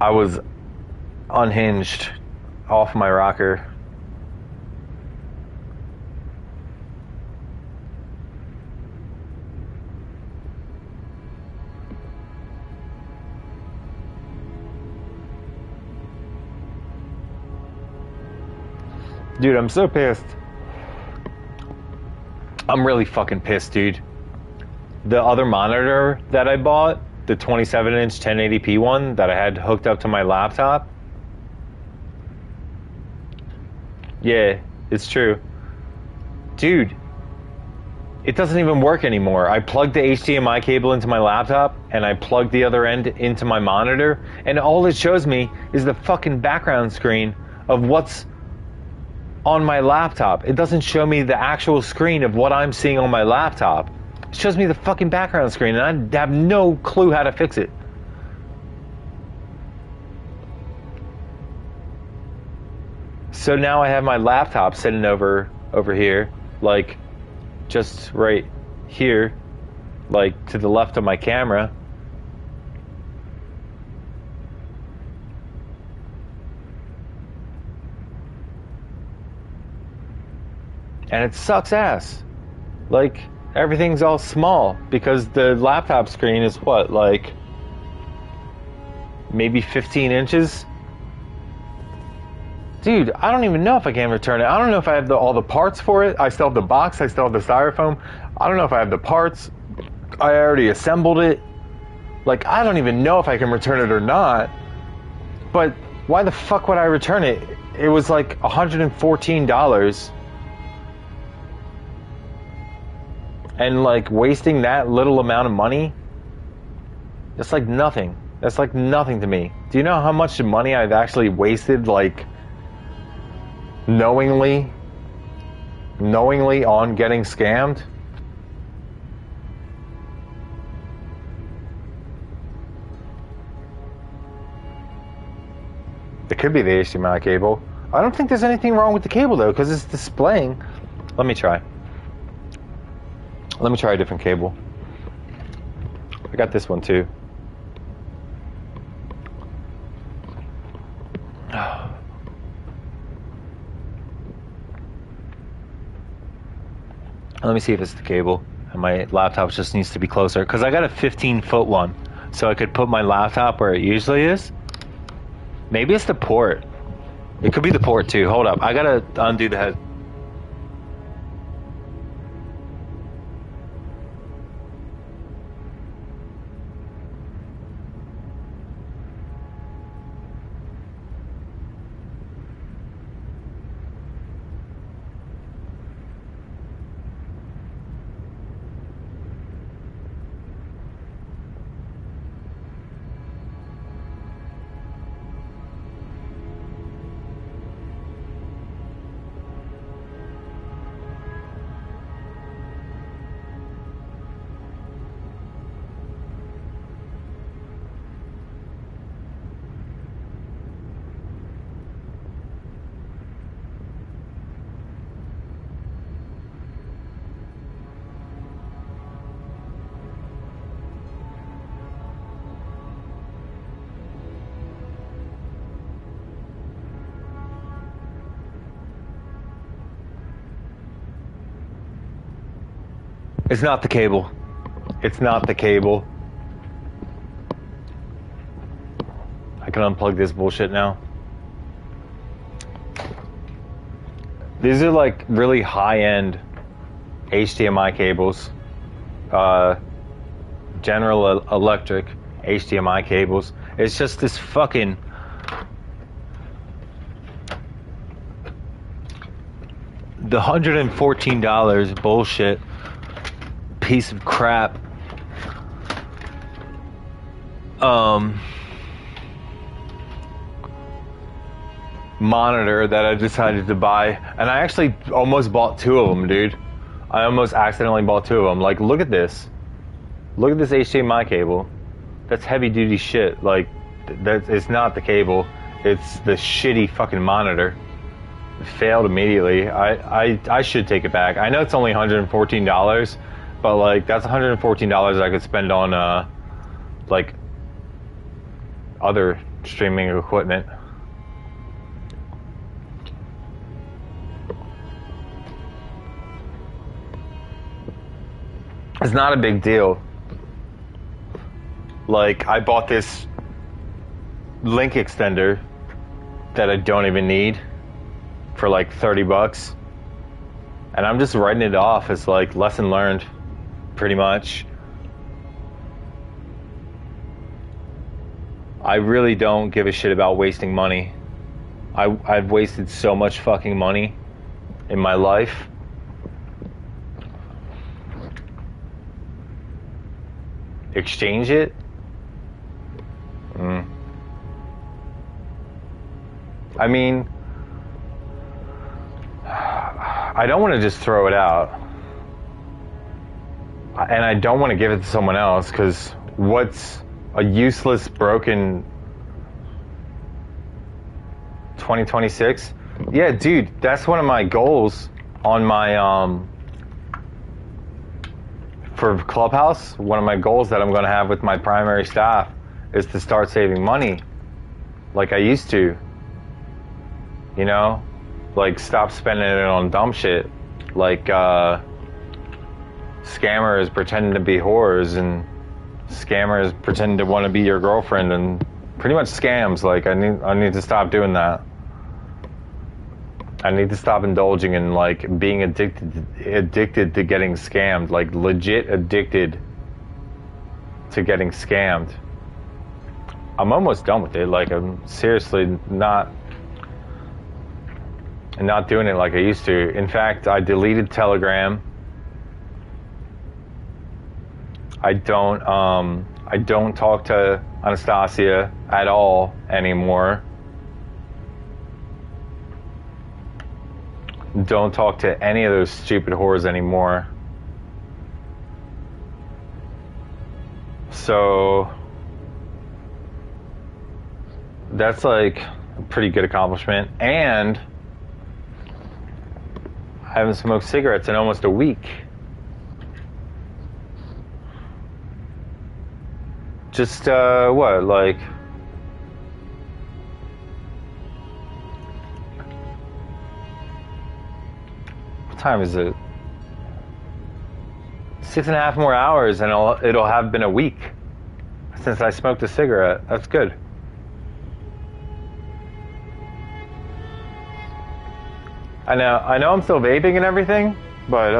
I was unhinged off my rocker. Dude, I'm so pissed. I'm really fucking pissed, dude. The other monitor that I bought, the 27-inch 1080p one that I had hooked up to my laptop. Yeah, it's true. Dude, it doesn't even work anymore. I plugged the HDMI cable into my laptop and I plugged the other end into my monitor, and all it shows me is the fucking background screen of what's on my laptop. It doesn't show me the actual screen of what I'm seeing on my laptop. It shows me the fucking background screen, and I have no clue how to fix it. So now I have my laptop sitting over here, like just right here, like to the left of my camera. And it sucks ass. Like, everything's all small because the laptop screen is what, like maybe 15 inches? Dude, I don't even know if I can return it. I don't know if I have all the parts for it. I still have the box, I still have the styrofoam. I don't know if I have the parts. I already assembled it. Like, I don't even know if I can return it or not. But why the fuck would I return it? It was like $114. And like wasting that little amount of money, that's like nothing. That's like nothing to me. Do you know how much money I've actually wasted, like knowingly on getting scammed? It could be the HDMI cable. I don't think there's anything wrong with the cable though, because it's displaying. Let me try a different cable. I got this one too. Let me see if it's the cable. And my laptop just needs to be closer, because I got a 15-foot one, so I could put my laptop where it usually is. Maybe it's the port. It could be the port too. Hold up. I gotta undo the head. It's not the cable. It's not the cable. I can unplug this bullshit now. These are like really high-end HDMI cables. General Electric HDMI cables. It's just this fucking the $114 bullshit piece of crap monitor that I decided to buy, and I actually almost bought two of them, dude. I almost accidentally bought two of them. Like, look at this. Look at this HDMI cable. That's heavy duty shit. Like, it's not the cable. It's the shitty fucking monitor. It failed immediately. I should take it back. I know it's only $114, but like that's $114 I could spend on like other streaming equipment. It's not a big deal. Like, I bought this link extender that I don't even need for like $30, and I'm just writing it off as like lesson learned, pretty much. I really don't give a shit about wasting money. I've wasted so much fucking money in my life. Exchange it? I mean, I don't want to just throw it out. And I don't want to give it to someone else, because what's a useless, broken 2026? Yeah, dude, that's one of my goals on my, for Clubhouse. One of my goals that I'm going to have with my primary staff is to start saving money like I used to. You know? Like, stop spending it on dumb shit. Like, scammers pretending to be whores, and scammers pretending to want to be your girlfriend, and pretty much scams. Like, I need to stop doing that. I need to stop indulging in, like, being addicted to getting scammed. Like, legit addicted to getting scammed. I'm almost done with it. Like, I'm seriously not doing it like I used to. In fact, I deleted Telegram. I don't talk to Anastasia at all anymore. Don't talk to any of those stupid whores anymore. So that's like a pretty good accomplishment. And I haven't smoked cigarettes in almost a week. Just, what, like... What time is it? 6.5 more hours, and it'll have been a week since I smoked a cigarette. That's good. I know I'm still vaping and everything, but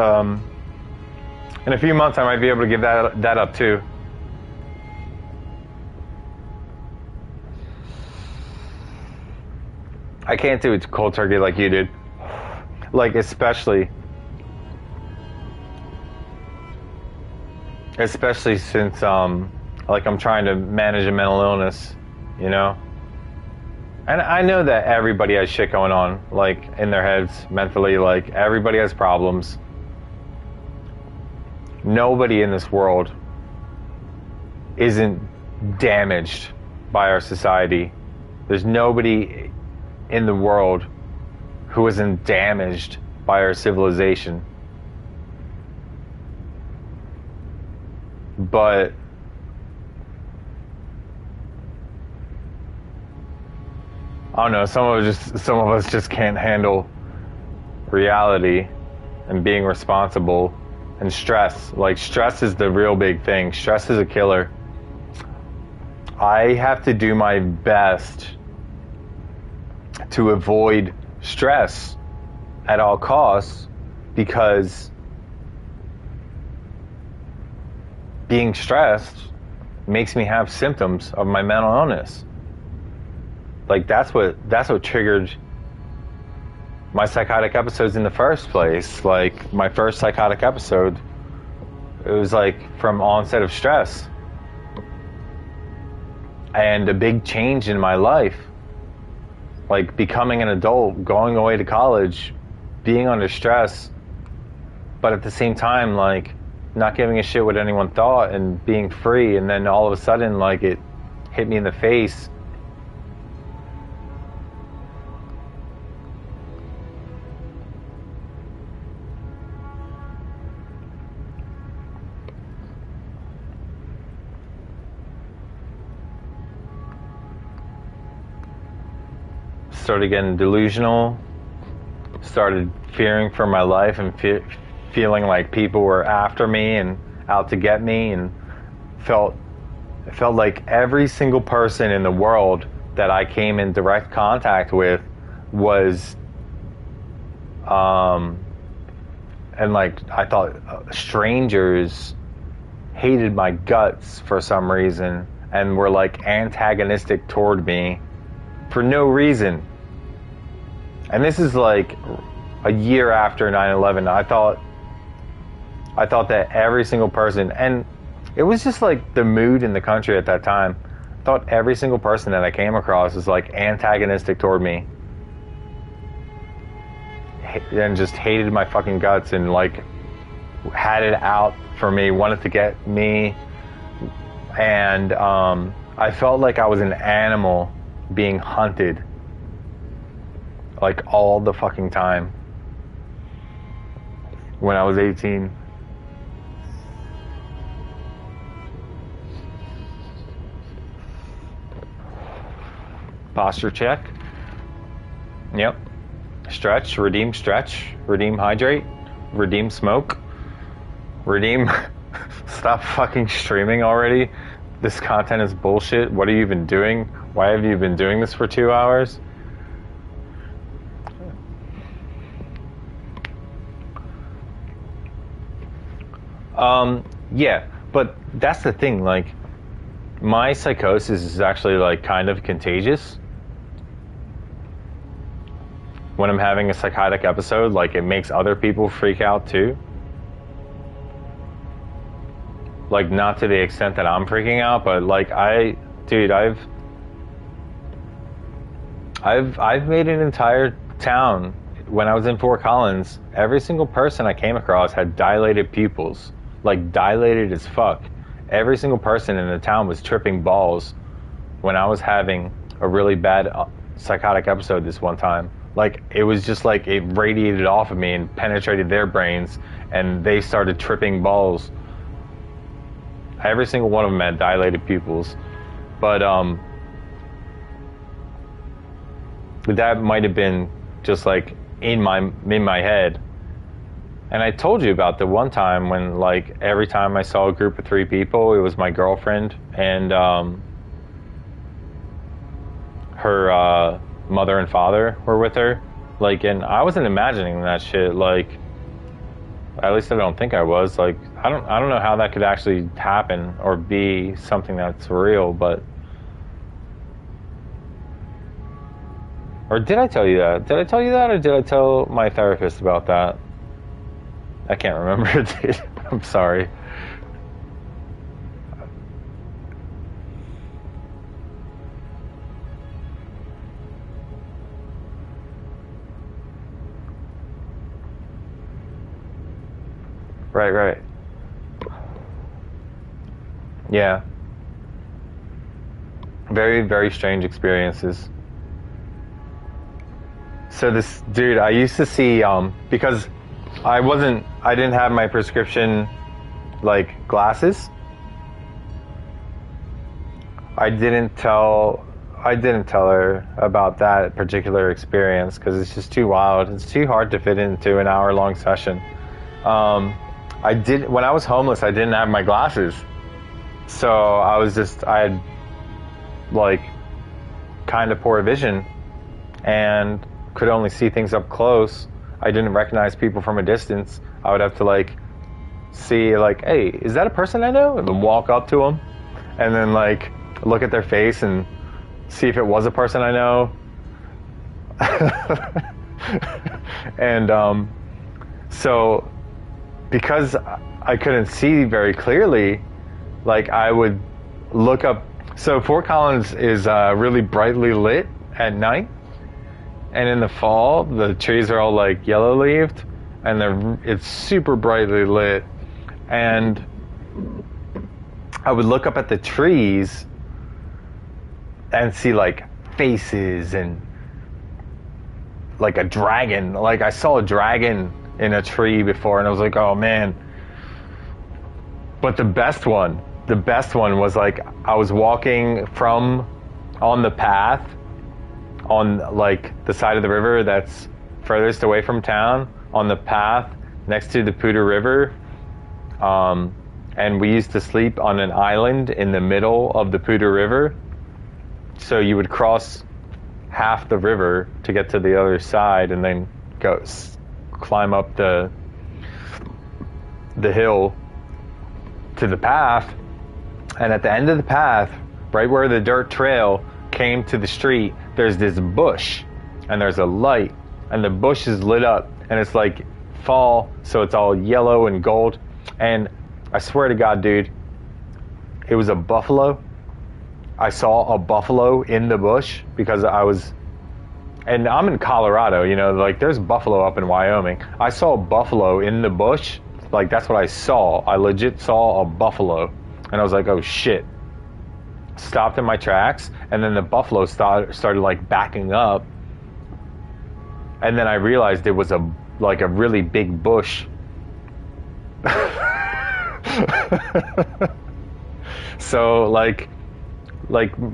in a few months I might be able to give that up too. I can't do it cold turkey like you did. Like, especially since like I'm trying to manage a mental illness, you know? And I know that everybody has shit going on, like, in their heads, mentally. Like, everybody has problems. Nobody in this world isn't damaged by our society. There's nobody in the world who isn't damaged by our civilization. But I don't know, some of us just can't handle reality and being responsible And stress. Like, stress is the real big thing. Stress is a killer. I have to do my best to avoid stress at all costs, because being stressed makes me have symptoms of my mental illness. Like, that's what triggered my psychotic episodes in the first place. Like, my first psychotic episode, it was like from onset of stress. And a big change in my life, like becoming an adult, going away to college, being under stress, but at the same time, like, not giving a shit what anyone thought and being free. And then all of a sudden, like, it hit me in the face. Started getting delusional, started fearing for my life and feeling like people were after me and out to get me, and felt like every single person in the world that I came in direct contact with was and like, I thought strangers hated my guts for some reason and were like antagonistic toward me for no reason. And this is like a year after 9/11. I thought that every single person, and it was just like the mood in the country at that time, I thought every single person that I came across was like antagonistic toward me and just hated my fucking guts and like had it out for me, wanted to get me. And I felt like I was an animal being hunted, like, all the fucking time when I was 18. Posture check. Yep. Stretch, redeem, hydrate, redeem, smoke, redeem. Stop fucking streaming already. This content is bullshit. What are you even doing? Why have you been doing this for 2 hours? Yeah, but that's the thing, like, my psychosis is actually like kind of contagious. When I'm having a psychotic episode, like, it makes other people freak out too. Like, not to the extent that I'm freaking out, but like, I've made an entire town. When I was in Fort Collins, every single person I came across had dilated pupils, like dilated as fuck. Every single person in the town was tripping balls when I was having a really bad psychotic episode this one time. Like, it was just like it radiated off of me and penetrated their brains, and they started tripping balls. Every single one of them had dilated pupils. But that might have been just like in my head. And I told you about the one time when, like, every time I saw a group of 3 people, it was my girlfriend and her mother and father were with her. Like, and I wasn't imagining that shit. Like, at least I don't think I was. Like, I don't know how that could actually happen or be something that's real, but. Or did I tell you that? Did I tell you that, or did I tell my therapist about that? I can't remember, dude. I'm sorry. Right. Yeah. Very, very strange experiences. So this dude, I used to see, because I didn't have my prescription, like, glasses. I didn't tell her about that particular experience because it's just too wild. It's too hard to fit into an hour-long session. when I was homeless, I didn't have my glasses. So I had like kind of poor vision and could only see things up close. I didn't recognize people from a distance. I would have to like see like, hey, is that a person I know? And then walk up to them and then like look at their face and see if it was a person I know. And so because I couldn't see very clearly, like I would look up. So Fort Collins is really brightly lit at night, and in the fall the trees are all like yellow leaved, and it's super brightly lit. And I would look up at the trees and see like faces and like a dragon. Like I saw a dragon in a tree before, and I was like, oh man. But the best one was like I was walking on the path on like the side of the river that's furthest away from town, on the path next to the Poudre River. And we used to sleep on an island in the middle of the Poudre River. So you would cross half the river to get to the other side and then climb up the hill to the path. And at the end of the path, right where the dirt trail came to the street, there's this bush and there's a light, and the bush is lit up, and it's like fall, so it's all yellow and gold. And I swear to God, dude, it was a buffalo. I saw a buffalo in the bush because and I'm in Colorado, you know, like there's buffalo up in Wyoming. I saw a buffalo in the bush. Like that's what I saw. I legit saw a buffalo, and I was like, oh shit. Stopped in my tracks, and then the buffalo started like backing up, and then I realized it was a really big bush. So like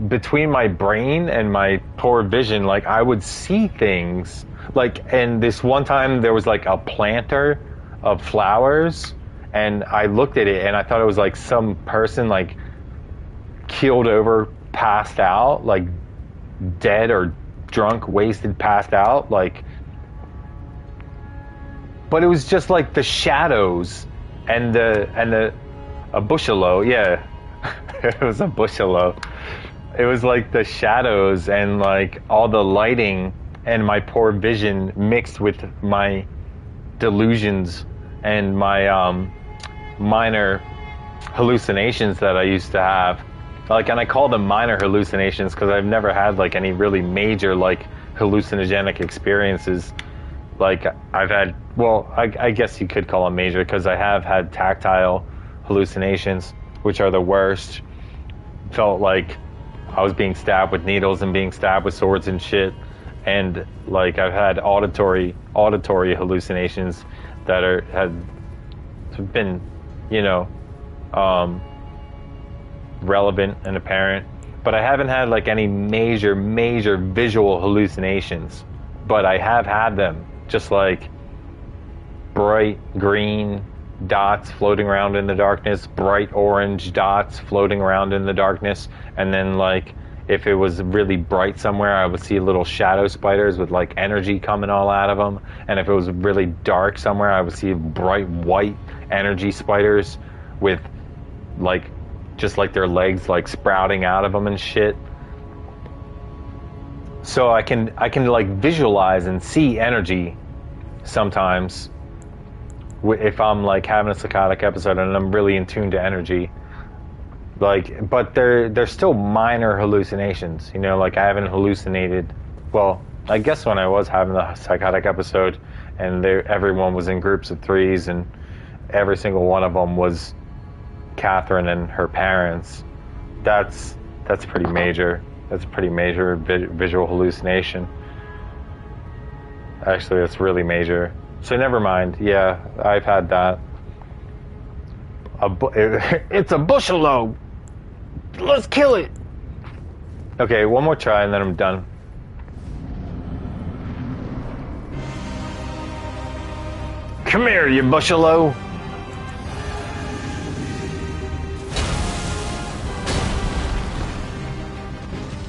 between my brain and my poor vision, like I would see things. Like, and this one time there was like a planter of flowers, and I looked at it and I thought it was like some person like keeled over, passed out, like dead or drunk, wasted, passed out, like. But it was just like the shadows and a bushelo, yeah. It was a bushelo. It was like the shadows and like all the lighting and my poor vision mixed with my delusions and my minor hallucinations that I used to have. Like, and I call them minor hallucinations because I've never had like any really major like hallucinogenic experiences. Like I've had, well, I guess you could call them major because I have had tactile hallucinations, which are the worst. Felt like I was being stabbed with needles and being stabbed with swords and shit. And like I've had auditory hallucinations that have been, you know, relevant and apparent. But I haven't had like any major visual hallucinations. But I have had them, just like bright green dots floating around in the darkness, bright orange dots floating around in the darkness, and then like if it was really bright somewhere, I would see little shadow spiders with like energy coming all out of them, and if it was really dark somewhere, I would see bright white energy spiders with like just like their legs like sprouting out of them and shit. So I can like visualize and see energy sometimes if I'm like having a psychotic episode and I'm really in tune to energy. Like, but they're still minor hallucinations, you know, like I haven't hallucinated. Well, I guess when I was having the psychotic episode and everyone was in groups of threes and every single one of them was Catherine and her parents, that's pretty major. That's a pretty major visual hallucination. Actually, that's really major. So never mind. Yeah, I've had that. It's a bushelo. Let's kill it. Okay, one more try and then I'm done. Come here, you bushelo.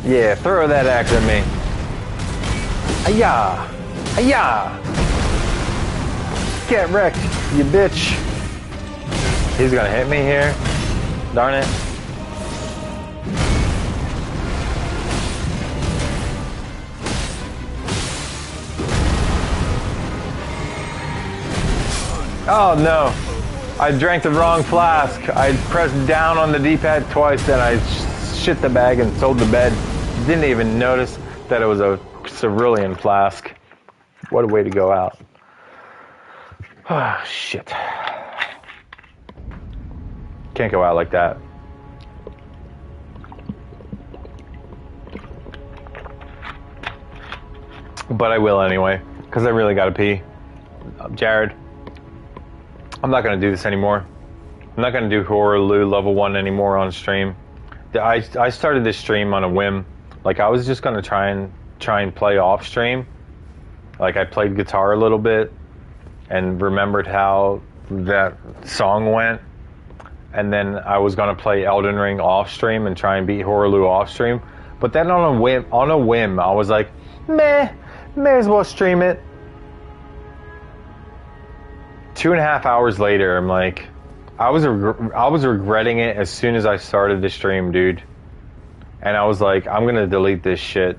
Yeah, throw that axe at me. Ayah! Ayah! Get wrecked, you bitch. He's gonna hit me here. Darn it. Oh no. I drank the wrong flask. I pressed down on the D-pad twice, then I shit the bag and sold the bed. Didn't even notice that it was a cerulean flask. What a way to go out. Ah, shit. Can't go out like that. But I will anyway, because I really gotta pee. Jared, I'm not gonna do this anymore. I'm not gonna do Hoarah Loux level 1 anymore on stream. I started this stream on a whim. Like I was just gonna try and play off stream. Like I played guitar a little bit and remembered how that song went. And then I was gonna play Elden Ring off stream and try and beat Hoarah Loux off stream. But then on a whim, I was like, meh, may as well stream it. 2.5 hours later, I'm like, I was regretting it as soon as I started the stream, dude. And I was like, I'm gonna delete this shit.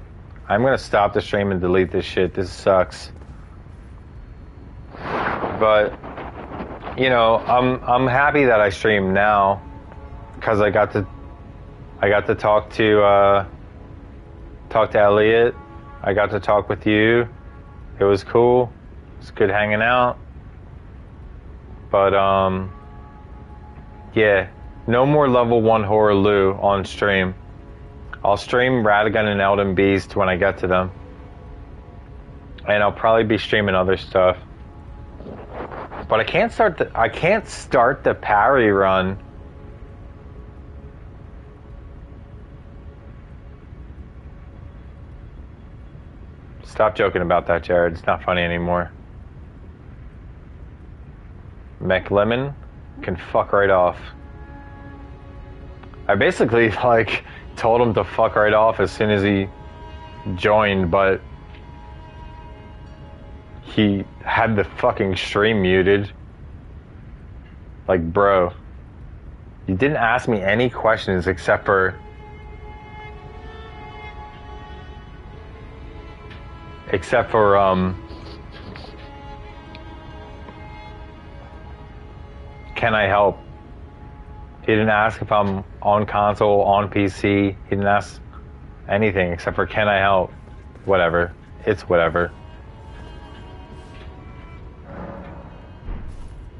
I'm gonna stop the stream and delete this shit. This sucks. But you know, I'm happy that I stream now because I got to talk to Elliot. I got to talk with you. It was cool. It's good hanging out. But yeah, no more level 1 Hoarah Loux on stream. I'll stream Radagon and Elden Beast when I get to them. And I'll probably be streaming other stuff. But I can't start the parry run. Stop joking about that, Jared. It's not funny anymore. McLemon can fuck right off. I basically like told him to fuck right off as soon as he joined, but he had the fucking stream muted. Like, bro, you didn't ask me any questions except for can I help? He didn't ask if I'm on console, on PC. He didn't ask anything except for can I help? Whatever. It's whatever.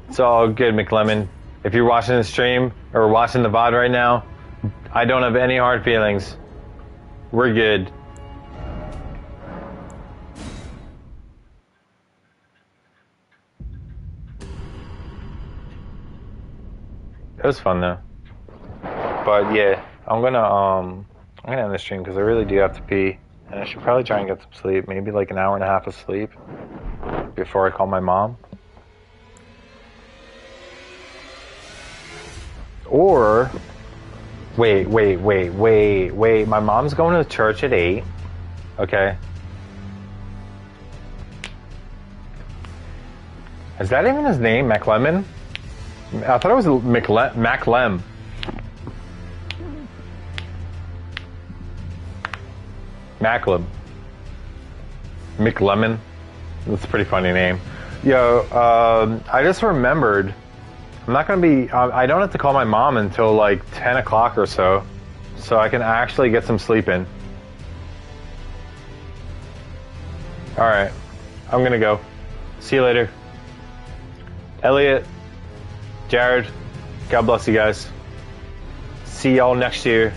It's all good, McLemon. If you're watching the stream or watching the VOD right now, I don't have any hard feelings. We're good. It was fun though. But yeah, I'm gonna end the stream because I really do have to pee, and I should probably try and get some sleep. Maybe like an hour and a half of sleep before I call my mom. Or wait. My mom's going to church at 8. Okay. Is that even his name, McLemon? I thought it was Maclem. Maclem. McLemon. That's a pretty funny name. Yo, I just remembered. I'm not gonna be. I don't have to call my mom until like 10 o'clock or so I can actually get some sleep in. All right, I'm gonna go. See you later, Elliot. Jared, God bless you guys. See y'all next year.